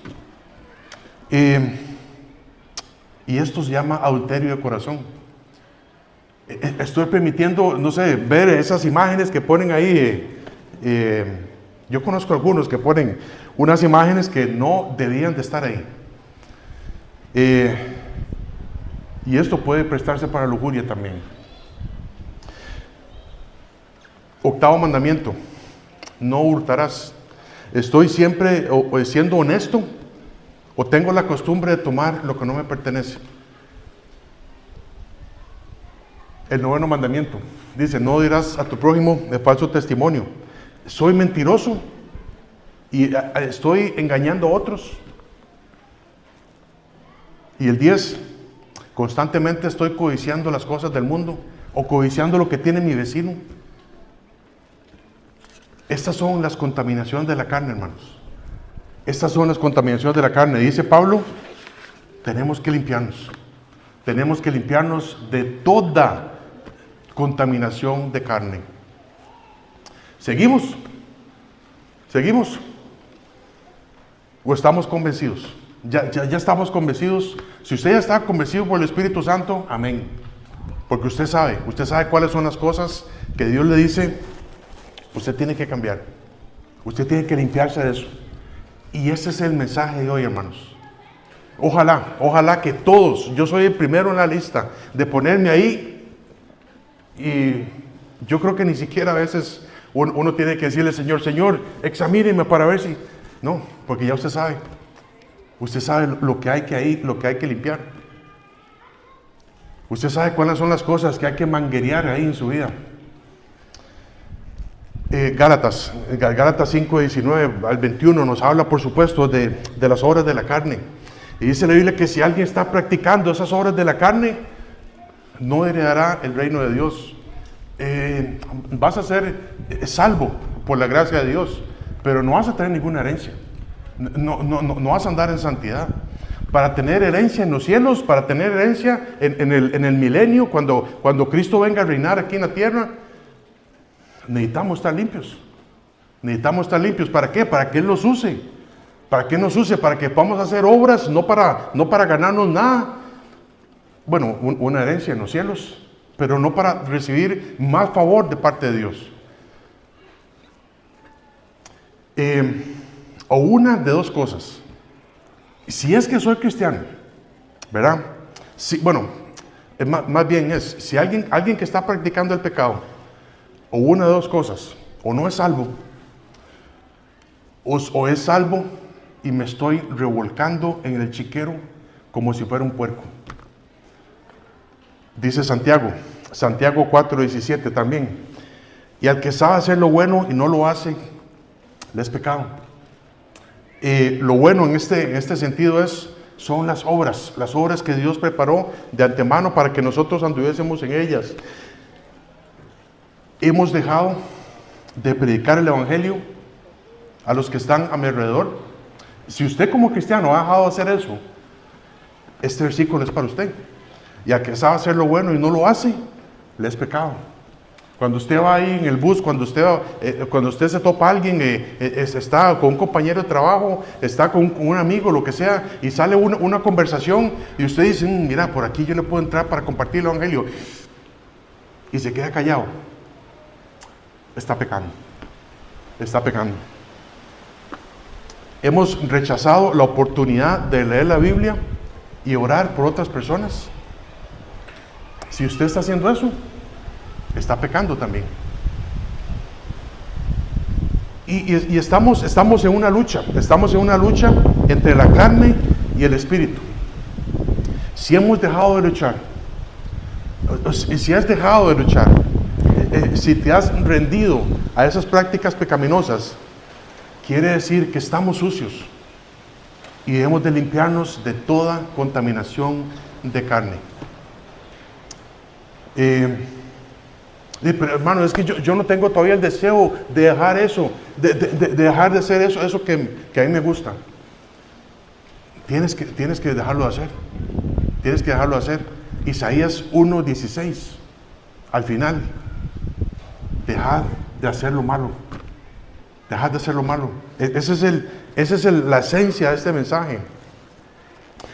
Y esto se llama adulterio de corazón. Estoy permitiendo, no sé, ver esas imágenes que ponen ahí. Yo conozco algunos que ponen unas imágenes que no debían de estar ahí. Y esto puede prestarse para lujuria también. Octavo mandamiento: no hurtarás. Estoy siempre siendo honesto, o tengo la costumbre de tomar lo que no me pertenece. El noveno mandamiento dice: no dirás a tu prójimo de falso testimonio. Soy mentiroso y estoy engañando a otros. Y el 10: constantemente estoy codiciando las cosas del mundo, o codiciando lo que tiene mi vecino. Estas son las contaminaciones de la carne, hermanos. Estas son las contaminaciones de la carne. Dice Pablo, tenemos que limpiarnos. Tenemos que limpiarnos de toda contaminación de carne. ¿Seguimos? ¿Seguimos? ¿O estamos convencidos? Ya estamos convencidos. Si usted ya está convencido por el Espíritu Santo, amén. Porque usted sabe cuáles son las cosas que Dios le dice, usted tiene que cambiar. Usted tiene que limpiarse de eso. Y ese es el mensaje de hoy, hermanos. Ojalá que todos, yo soy el primero en la lista de ponerme ahí. Y yo creo que ni siquiera a veces uno tiene que decirle, Señor, examíneme para ver si... No, porque ya usted sabe. Usted sabe lo que hay que limpiar. Usted sabe cuáles son las cosas que hay que manguerear ahí en su vida. Gálatas 5, 19 al 21 nos habla, por supuesto, de las obras de la carne. Y dice la Biblia que si alguien está practicando esas obras de la carne, no heredará el reino de Dios. Vas a ser salvo por la gracia de Dios, pero no vas a tener ninguna herencia. No vas a andar en santidad. Para tener herencia en los cielos, para tener herencia en el milenio, cuando Cristo venga a reinar aquí en la tierra, necesitamos estar limpios. Necesitamos estar limpios. ¿Para qué? Para que Él los use. ¿Para qué nos use? Para que podamos hacer obras, no para ganarnos nada. Bueno, una herencia en los cielos, pero no para recibir más favor de parte de Dios. O una de dos cosas. Si es que soy cristiano, ¿verdad? Si, bueno, más bien es, si alguien que está practicando el pecado, o una de dos cosas, o no es salvo, o es salvo y me estoy revolcando en el chiquero como si fuera un puerco. Dice Santiago 4:17 también: y al que sabe hacer lo bueno y no lo hace, le es pecado. Lo bueno en este sentido son las obras que Dios preparó de antemano para que nosotros anduviésemos en ellas. Hemos dejado de predicar el Evangelio a los que están a mi alrededor. Si usted como cristiano ha dejado de hacer eso, este versículo es para usted. Y al que sabe hacer lo bueno y no lo hace, le es pecado. Cuando usted va ahí en el bus, cuando usted se topa a alguien, está con un compañero de trabajo, está con un amigo, lo que sea, y sale una conversación y usted dice, mira, por aquí yo le puedo entrar para compartir el Evangelio, y se queda callado, está pecando. Hemos rechazado la oportunidad de leer la Biblia y orar por otras personas. Si usted está haciendo eso, está pecando también. Y estamos en una lucha. Estamos en una lucha entre la carne y el espíritu. Si hemos dejado de luchar, si has dejado de luchar, si te has rendido a esas prácticas pecaminosas, quiere decir que estamos sucios y debemos de limpiarnos de toda contaminación de carne. Pero hermano, es que yo no tengo todavía el deseo de dejar eso, de dejar de hacer eso que a mí me gusta. Tienes que dejarlo de hacer. Tienes que dejarlo de hacer. Isaías 1:16, al final, dejad de hacer lo malo. Dejad de hacer lo malo. Esa es la esencia de este mensaje.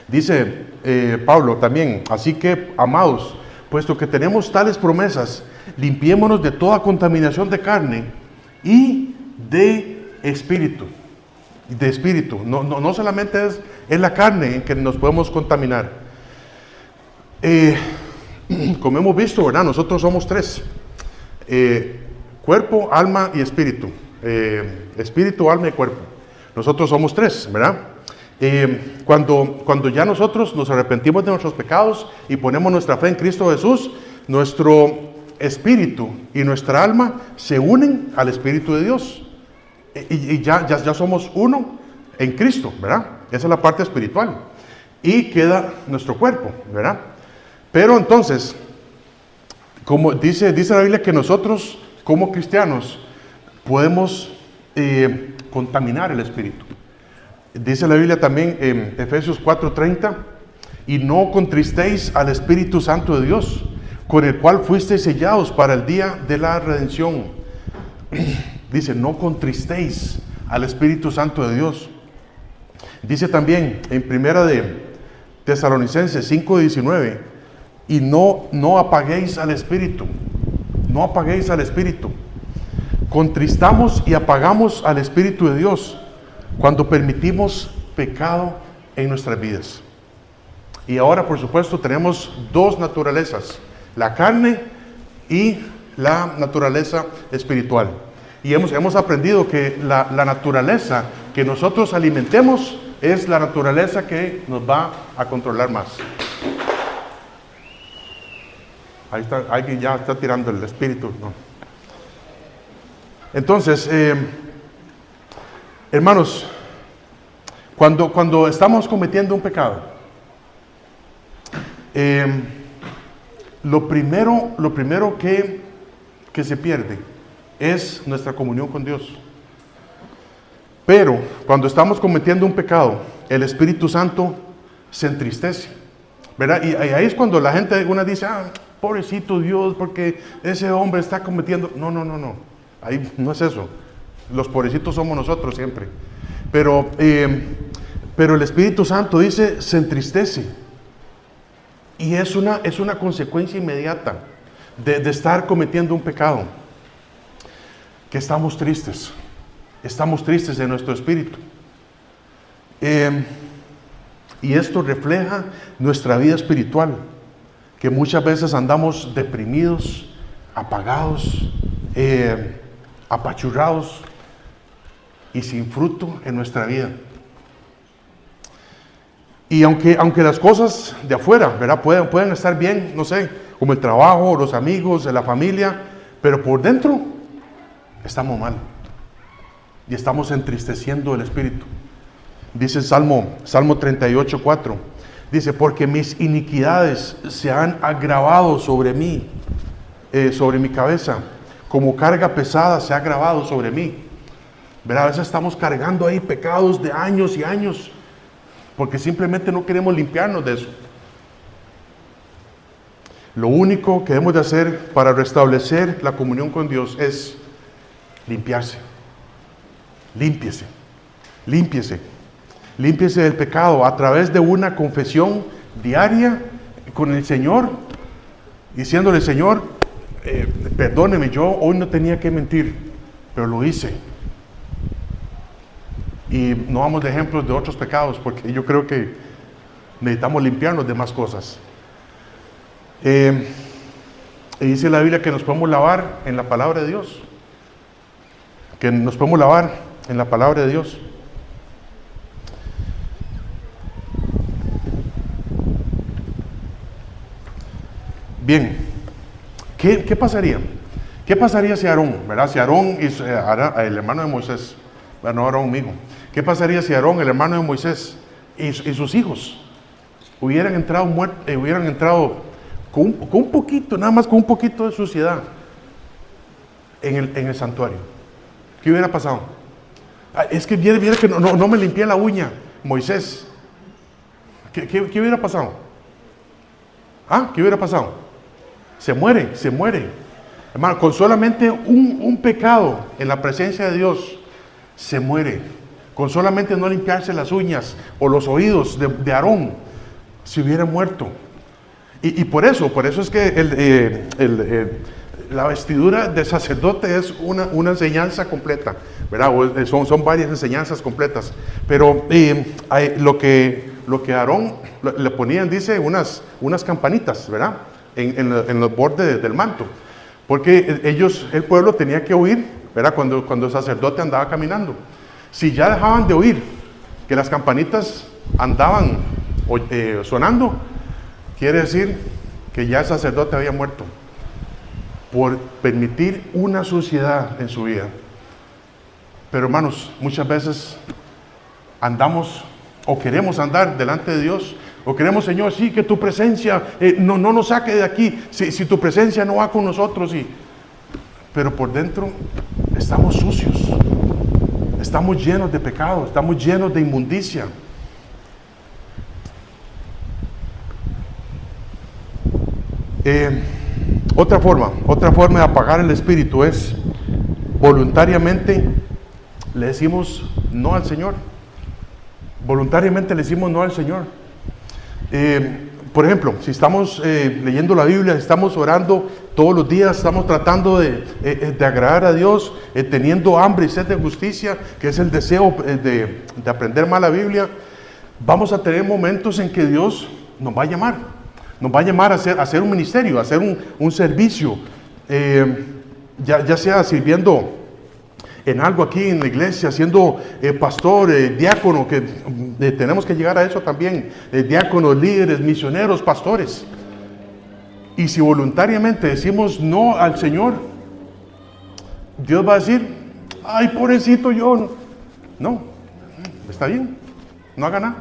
Dice Pablo también, así que, amados, puesto que tenemos tales promesas, limpiémonos de toda contaminación de carne y de espíritu. De espíritu. No solamente es la carne en que nos podemos contaminar. Como hemos visto, ¿verdad? Nosotros somos tres. Cuerpo, alma y espíritu. Espíritu, alma y cuerpo. Nosotros somos tres, ¿verdad? Cuando ya nosotros nos arrepentimos de nuestros pecados y ponemos nuestra fe en Cristo Jesús, nuestro espíritu y nuestra alma se unen al Espíritu de Dios. Y ya somos uno en Cristo, ¿verdad? Esa es la parte espiritual. Y queda nuestro cuerpo, ¿verdad? Pero entonces, como dice la Biblia, que nosotros como cristianos podemos contaminar el espíritu. Dice la Biblia también en Efesios 4:30, y no contristéis al Espíritu Santo de Dios, con el cual fuisteis sellados para el día de la redención. Dice, no contristéis al Espíritu Santo de Dios. Dice también en Primera de Tesalonicenses 5:19, y no apaguéis al Espíritu. No apaguéis al Espíritu. Contristamos y apagamos al Espíritu de Dios cuando permitimos pecado en nuestras vidas. Y ahora, por supuesto, tenemos dos naturalezas, la carne y la naturaleza espiritual. Y hemos aprendido que la naturaleza que nosotros alimentemos es la naturaleza que nos va a controlar más. Ahí está, alguien ya está tirando el espíritu, ¿no? Entonces, hermanos, cuando estamos cometiendo un pecado, lo primero que se pierde es nuestra comunión con Dios. Pero cuando estamos cometiendo un pecado, el Espíritu Santo se entristece, ¿verdad? Y ahí es cuando la gente, una dice, pobrecito Dios, porque ese hombre está cometiendo. No. Ahí no es eso. Los pobrecitos somos nosotros siempre. Pero el Espíritu Santo dice, se entristece. Y es una consecuencia inmediata de estar cometiendo un pecado. Que estamos tristes. Estamos tristes en nuestro espíritu. Y esto refleja nuestra vida espiritual. Que muchas veces andamos deprimidos, apagados, apachurrados y sin fruto en nuestra vida. Y aunque las cosas de afuera, ¿verdad? pueden estar bien, no sé, como el trabajo, los amigos, la familia, pero por dentro estamos mal y estamos entristeciendo el espíritu. Dice Salmo 38:4, dice, porque mis iniquidades se han agravado sobre mí, sobre mi cabeza, como carga pesada se ha agravado sobre mí. ¿Verdad? A veces estamos cargando ahí pecados de años y años, porque simplemente no queremos limpiarnos de eso. Lo único que debemos de hacer para restablecer la comunión con Dios es limpiarse. Límpiese del pecado a través de una confesión diaria con el Señor, diciéndole, Señor, perdóneme, yo hoy no tenía que mentir, pero lo hice. Y no vamos de ejemplos de otros pecados, porque yo creo que necesitamos limpiarnos de más cosas. Y dice la Biblia que nos podemos lavar en la palabra de Dios. Que nos podemos lavar en la palabra de Dios. Bien, ¿qué pasaría? ¿Qué pasaría si Aarón, ¿verdad? Si Aarón, el hermano de Moisés, Bueno, Aarón, mi hijo. ¿Qué pasaría si Aarón, el hermano de Moisés, y sus hijos hubieran entrado con un poquito, nada más con un poquito de suciedad en el santuario? ¿Qué hubiera pasado? Es que viera que no me limpié la uña, Moisés. ¿Qué hubiera pasado? ¿Qué hubiera pasado? Se muere. Hermano, con solamente un pecado en la presencia de Dios, se muere. Con solamente no limpiarse las uñas o los oídos de Aarón, se hubiera muerto. Y por eso es que la vestidura de sacerdote es una enseñanza completa, ¿verdad? Son varias enseñanzas completas. Pero lo que Aarón le ponían, dice, unas campanitas, ¿verdad? En los bordes del manto. Porque el pueblo tenía que oír, ¿verdad? Cuando el sacerdote andaba caminando. Si ya dejaban de oír que las campanitas andaban sonando, quiere decir que ya el sacerdote había muerto por permitir una suciedad en su vida. Pero hermanos, muchas veces andamos o queremos andar delante de Dios, o queremos, Señor, sí, que tu presencia no nos saque de aquí, si tu presencia no va con nosotros, pero por dentro estamos sucios, estamos llenos de pecado, estamos llenos de inmundicia. Otra forma de apagar el espíritu es voluntariamente le decimos no al Señor. Voluntariamente le decimos no al Señor. Por ejemplo, si estamos leyendo la Biblia, estamos orando todos los días, estamos tratando de agradar a Dios, teniendo hambre y sed de justicia, que es el deseo de aprender más la Biblia, vamos a tener momentos en que Dios nos va a llamar a hacer un ministerio, a hacer un servicio, ya sea sirviendo en algo aquí en la iglesia, siendo pastor, diácono, que tenemos que llegar a eso también, diáconos, líderes, misioneros, pastores. Y si voluntariamente decimos no al Señor, Dios va a decir, ay, pobrecito yo. No, está bien, no haga nada.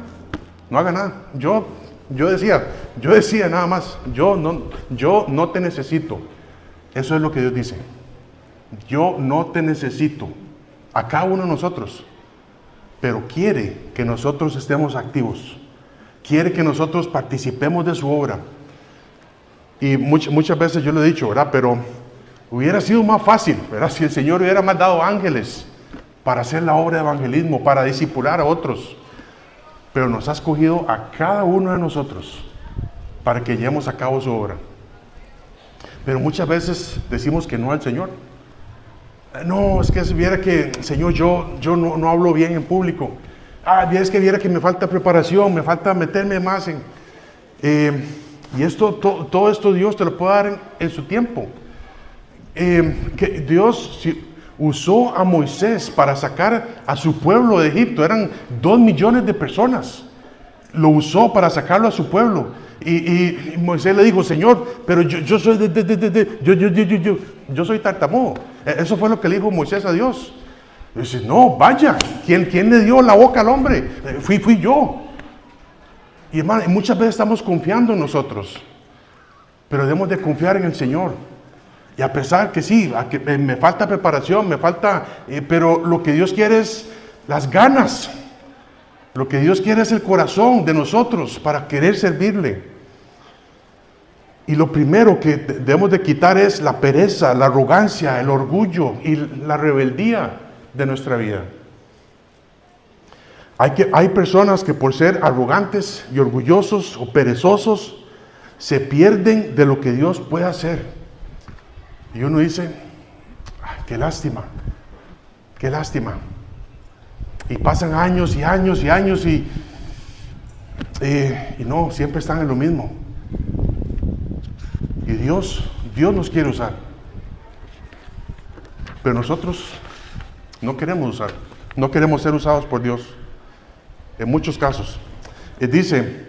Yo decía nada más, yo no te necesito. Eso es lo que Dios dice. Yo no te necesito, a cada uno de nosotros, pero quiere que nosotros estemos activos, quiere que nosotros participemos de su obra. Y muchas veces yo lo he dicho, ¿verdad? Pero hubiera sido más fácil, ¿verdad? Si el Señor hubiera más dado ángeles para hacer la obra de evangelismo, para discipular a otros. Pero nos ha escogido a cada uno de nosotros para que llevemos a cabo su obra. Pero muchas veces decimos que no al Señor. No, es que si viera que, Señor, yo no hablo bien en público. Es que viera que me falta preparación, me falta meterme más en... y todo esto Dios te lo puede dar en su tiempo. Que Dios usó a Moisés para sacar a su pueblo de Egipto. Eran 2 millones de personas. Lo usó para sacarlo a su pueblo. Y Moisés le dijo, Señor, pero yo soy yo soy tartamudo. Eso fue lo que le dijo Moisés a Dios. Y dice, no, vaya, ¿quién le dio la boca al hombre? Fui yo. Y hermano, muchas veces estamos confiando en nosotros, pero debemos de confiar en el Señor. Y a pesar que sí, que me falta preparación, pero lo que Dios quiere es las ganas. Lo que Dios quiere es el corazón de nosotros para querer servirle. Y lo primero que debemos de quitar es la pereza, la arrogancia, el orgullo y la rebeldía de nuestra vida. Hay personas que por ser arrogantes y orgullosos o perezosos se pierden de lo que Dios puede hacer. Y uno dice, ay, qué lástima. Y pasan años y años y años y no, siempre están en lo mismo. Y Dios nos quiere usar. Pero nosotros no queremos usar. No queremos ser usados por Dios. En muchos casos. Dice,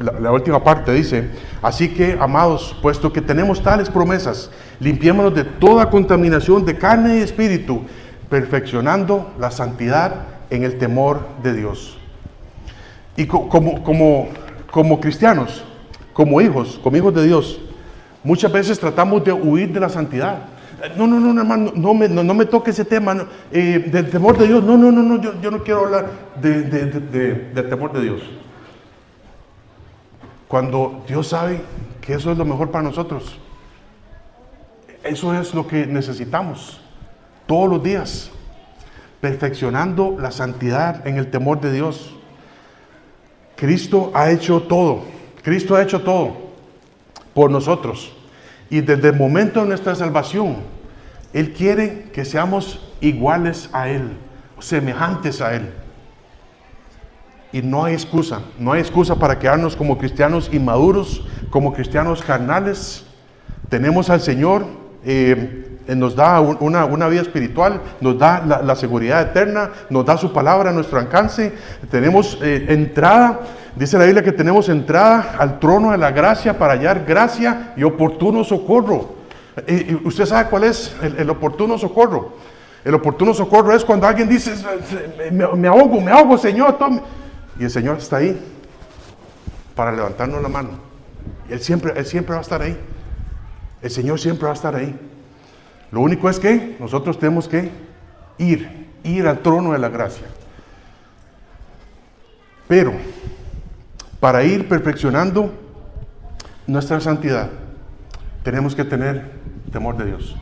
la última parte dice, así que, amados, puesto que tenemos tales promesas, limpiémonos de toda contaminación de carne y espíritu, perfeccionando la santidad en el temor de Dios. Y como cristianos, como hijos de Dios, muchas veces tratamos de huir de la santidad. No, hermano, no me toque ese tema, no, del temor de Dios. No, yo no quiero hablar del temor de Dios. Cuando Dios sabe que eso es lo mejor para nosotros, eso es lo que necesitamos todos los días, perfeccionando la santidad en el temor de Dios. Cristo ha hecho todo por nosotros. Y desde el momento de nuestra salvación, Él quiere que seamos iguales a Él, semejantes a Él. Y no hay excusa para quedarnos como cristianos inmaduros, como cristianos carnales. Tenemos al Señor, nos da una vida espiritual, nos da la seguridad eterna, nos da su palabra a nuestro alcance. Tenemos entrada, dice la Biblia que tenemos entrada al trono de la gracia para hallar gracia y oportuno socorro. ¿Usted sabe cuál es el oportuno socorro? El oportuno socorro es cuando alguien dice, me ahogo, Señor, tome. Y el Señor está ahí para levantarnos la mano. Él siempre va a estar ahí. El Señor siempre va a estar ahí. Lo único es que nosotros tenemos que ir al trono de la gracia. Pero para ir perfeccionando nuestra santidad, tenemos que tener temor de Dios.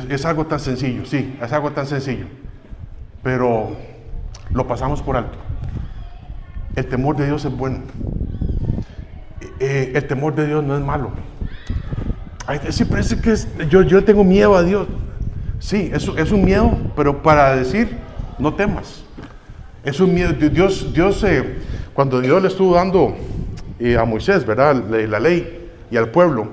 Es algo tan sencillo, sí, es algo tan sencillo, pero lo pasamos por alto. El temor de Dios es bueno. El temor de Dios no es malo. Sí, parece que yo tengo miedo a Dios. Sí, es un miedo, pero para decir, no temas. Es un miedo. Dios cuando Dios le estuvo dando a Moisés, ¿verdad?, la ley y al pueblo,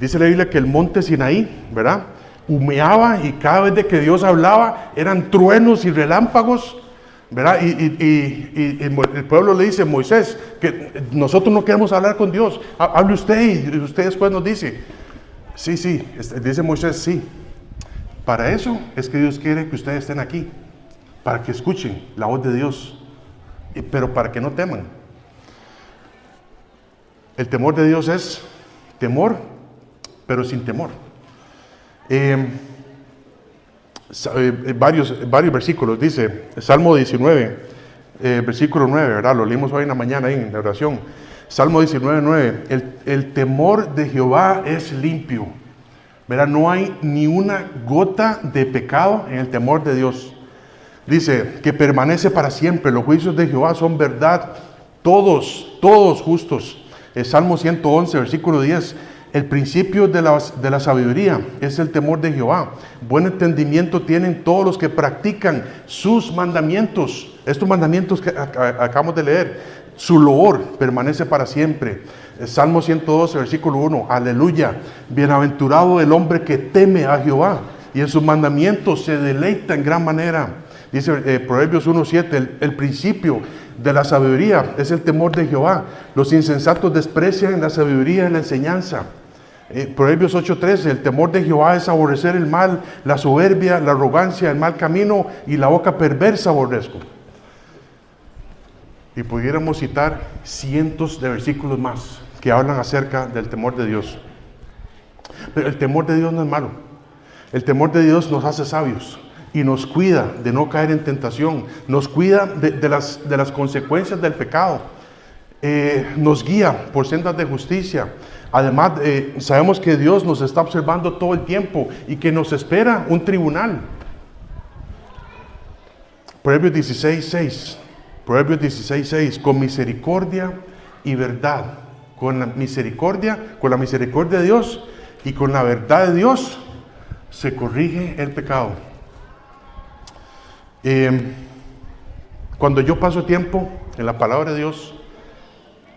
dice la Biblia que el monte Sinaí, ¿verdad?, humeaba, y cada vez de que Dios hablaba eran truenos y relámpagos, ¿verdad? Y el pueblo le dice, Moisés, que nosotros no queremos hablar con Dios, hable usted, y usted después nos dice, sí, dice Moisés, sí, para eso es que Dios quiere que ustedes estén aquí, para que escuchen la voz de Dios, pero para que no teman. El temor de Dios es temor, pero sin temor. Varios versículos, dice Salmo 19, versículo 9, ¿verdad? Lo leímos hoy en la mañana ahí en la oración. Salmo 19, 9, el temor de Jehová es limpio, ¿verdad? No hay ni una gota de pecado en el temor de Dios. Dice que permanece para siempre, los juicios de Jehová son verdad, todos justos. El Salmo 111, versículo 10, el principio de la sabiduría es el temor de Jehová. Buen entendimiento tienen todos los que practican sus mandamientos. Estos mandamientos que acabamos de leer, su loor permanece para siempre. El Salmo 112, versículo 1, aleluya. Bienaventurado el hombre que teme a Jehová y en sus mandamientos se deleita en gran manera. Dice Proverbios 1:7, el principio de la sabiduría es el temor de Jehová. Los insensatos desprecian la sabiduría y la enseñanza. Proverbios 8:13, el temor de Jehová es aborrecer el mal, la soberbia, la arrogancia, el mal camino y la boca perversa aborrezco. Y pudiéramos citar cientos de versículos más que hablan acerca del temor de Dios. Pero el temor de Dios no es malo. El temor de Dios nos hace sabios y nos cuida de no caer en tentación, nos cuida de las consecuencias del pecado, nos guía por sendas de justicia. Además, sabemos que Dios nos está observando todo el tiempo y que nos espera un tribunal. Proverbios 16:6, con misericordia y verdad, con la misericordia de Dios y con la verdad de Dios se corrige el pecado. Cuando yo paso tiempo en la palabra de Dios,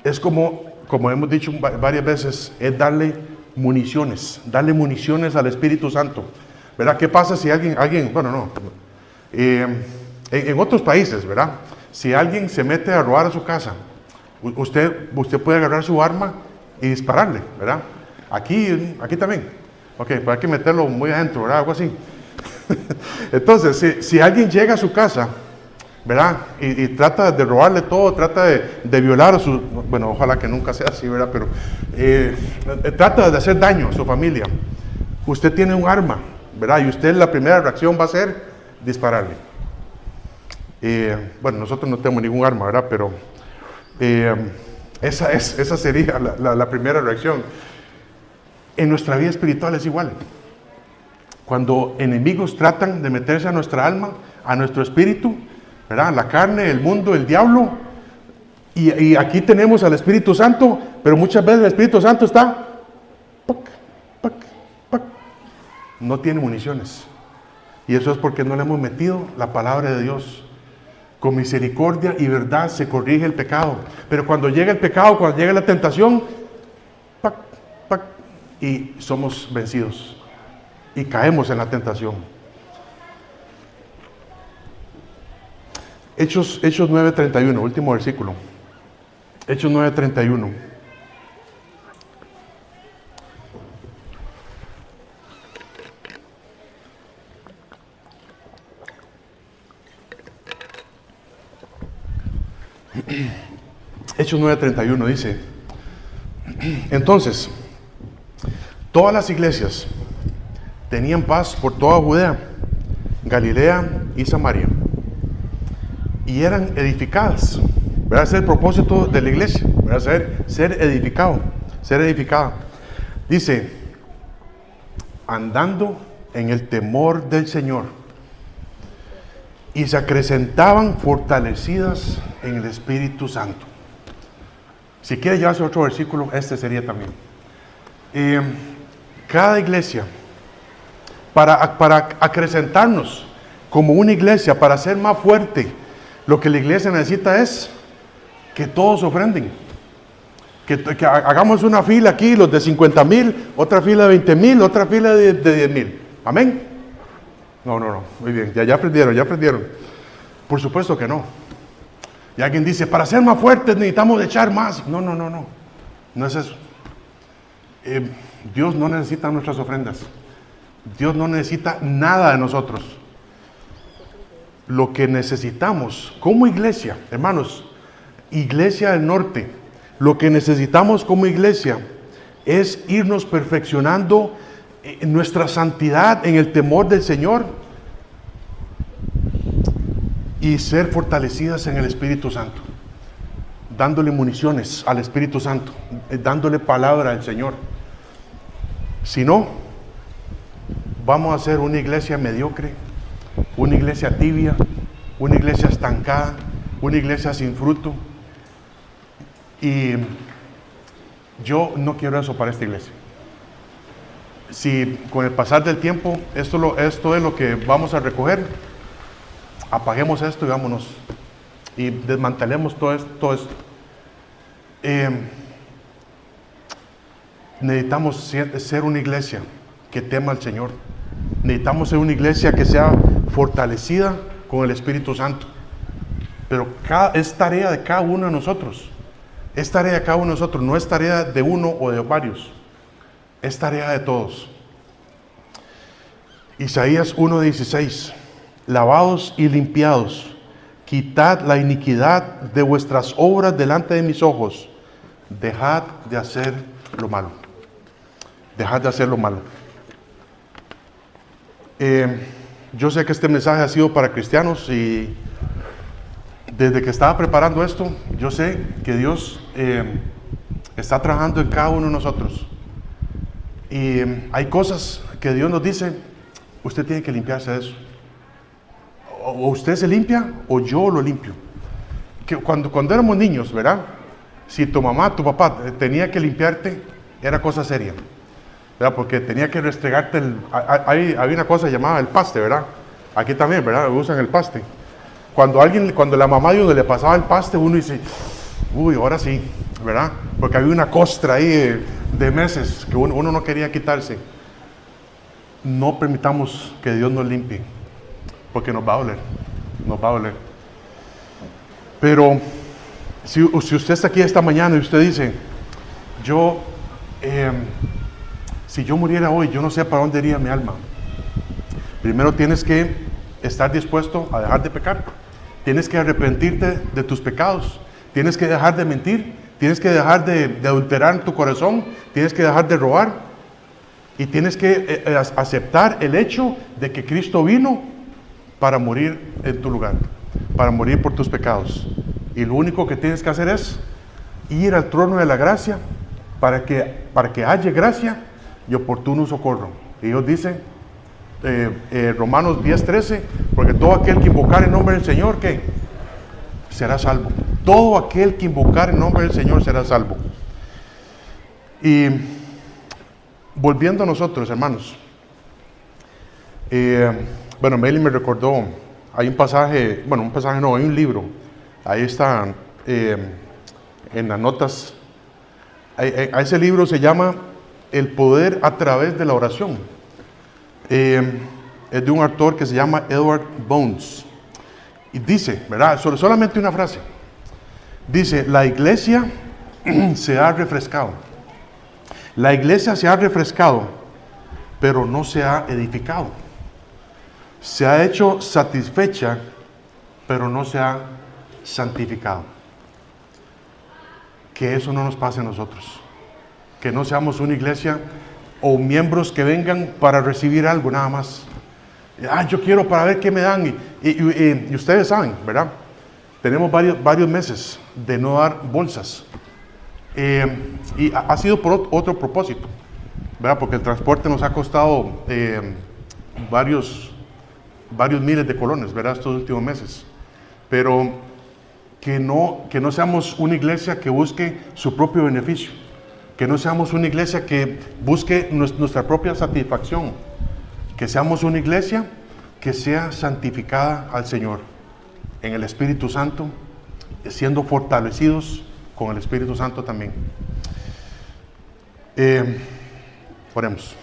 es como hemos dicho varias veces, es darle municiones al Espíritu Santo, ¿verdad? ¿Qué pasa si alguien en otros países, ¿verdad? Si alguien se mete a robar a su casa, usted puede agarrar su arma y dispararle, ¿verdad? Aquí también. Ok, pues hay que meterlo muy adentro, ¿verdad? Algo así. Entonces, si alguien llega a su casa, ¿verdad? Y trata de robarle todo, trata de violar a su... Bueno, ojalá que nunca sea así, ¿verdad? Pero trata de hacer daño a su familia. Usted tiene un arma, ¿verdad? Y usted la primera reacción va a ser dispararle. Bueno, nosotros no tenemos ningún arma, ¿verdad? Pero esa sería la primera reacción. En nuestra vida espiritual es igual. Cuando enemigos tratan de meterse a nuestra alma, a nuestro espíritu, ¿verdad? La carne, el mundo, el diablo, y aquí tenemos al Espíritu Santo, pero muchas veces el Espíritu Santo está, ¡pac, pac, pac! No tiene municiones. Y eso es porque no le hemos metido la palabra de Dios. Con misericordia y verdad se corrige el pecado. Pero cuando llega el pecado, cuando llega la tentación, ¡pac, pac! Y somos vencidos. Y caemos en la tentación. Hechos 9:31, último versículo. Hechos 9:31. Hechos 9:31 dice: entonces, todas las iglesias tenían paz por toda Judea, Galilea y Samaria, y eran edificadas. ¿Verdad? Ese es el propósito de la iglesia, ¿verdad? Ser edificado, ser edificada. Dice, andando en el temor del Señor, y se acrecentaban fortalecidas en el Espíritu Santo. Si quiere llevarse otro versículo, este sería también. Cada iglesia, para acrecentarnos como una iglesia, para ser más fuerte, lo que la iglesia necesita es que todos ofrenden. Que hagamos una fila aquí, los de 50,000, otra fila de 20,000, otra fila de 10,000. ¿Amén? No. Muy bien, ya aprendieron. Por supuesto que no. Y alguien dice, para ser más fuertes necesitamos echar más. No. No es eso. Dios no necesita nuestras ofrendas. Dios no necesita nada de nosotros. Lo que necesitamos como iglesia, hermanos, Iglesia del Norte, lo que necesitamos como iglesia es irnos perfeccionando en nuestra santidad, en el temor del Señor, y ser fortalecidas en el Espíritu Santo, dándole municiones al Espíritu Santo, dándole palabra al Señor. Si no, vamos a ser una iglesia mediocre, una iglesia tibia, una iglesia estancada, una iglesia sin fruto. Y yo no quiero eso para esta iglesia. Si con el pasar del tiempo esto es lo que vamos a recoger, apaguemos esto y vámonos. Y desmantelemos todo esto. Necesitamos ser una iglesia que tema al Señor. Necesitamos ser una iglesia que sea fortalecida con el Espíritu Santo. Pero es tarea de cada uno de nosotros. Es tarea de cada uno de nosotros. No es tarea de uno o de varios. Es tarea de todos. Isaías 1:16. Lavados y limpiados, quitad la iniquidad de vuestras obras delante de mis ojos. Dejad de hacer lo malo. Dejad de hacer lo malo. Yo sé que este mensaje ha sido para cristianos, y desde que estaba preparando esto, yo sé que Dios está trabajando en cada uno de nosotros. Y hay cosas que Dios nos dice, usted tiene que limpiarse de eso. O usted se limpia o yo lo limpio. Que cuando éramos niños, ¿verdad? Si tu mamá, tu papá tenía que limpiarte, era cosa seria, ¿verdad? Porque tenía que restregarte había una cosa llamada el paste, ¿verdad? Aquí también, ¿verdad? Usan el paste. Cuando la mamá de uno le pasaba el paste, uno dice, uy, ahora sí, ¿verdad? Porque había una costra ahí de meses que uno no quería quitarse. No permitamos que Dios nos limpie, porque nos va a doler. Pero si usted está aquí esta mañana y usted dice, si yo muriera hoy, yo no sé para dónde iría mi alma. Primero tienes que estar dispuesto a dejar de pecar. Tienes que arrepentirte de tus pecados. Tienes que dejar de mentir. Tienes que dejar de adulterar tu corazón. Tienes que dejar de robar. Y tienes que aceptar el hecho de que Cristo vino para morir en tu lugar, para morir por tus pecados. Y lo único que tienes que hacer es ir al trono de la gracia para que haya gracia y oportuno socorro. Y Dios dice, Romanos 10:13, porque todo aquel que invocar el nombre del Señor, ¿qué? Será salvo. Todo aquel que invocar el nombre del Señor será salvo. Y volviendo a nosotros, hermanos, bueno, Meli me recordó, hay un pasaje, hay un libro, ahí está, en las notas, a ese libro se llama El poder a través de la oración. Es de un autor que se llama Edward Bones, y dice, ¿verdad? Solamente una frase, dice: la iglesia se ha refrescado. La iglesia se ha refrescado, pero no se ha edificado. Se ha hecho satisfecha, pero no se ha santificado. Que eso no nos pase a nosotros. Que no seamos una iglesia o miembros que vengan para recibir algo nada más. Yo quiero para ver qué me dan. Y ustedes saben, ¿verdad? Tenemos varios meses de no dar bolsas. Y ha sido por otro propósito, ¿verdad? Porque el transporte nos ha costado varios miles de colones, ¿verdad? Estos últimos meses. Pero que no seamos una iglesia que busque su propio beneficio, que no seamos una iglesia que busque nuestra propia satisfacción, que seamos una iglesia que sea santificada al Señor en el Espíritu Santo, siendo fortalecidos con el Espíritu Santo también. Oremos.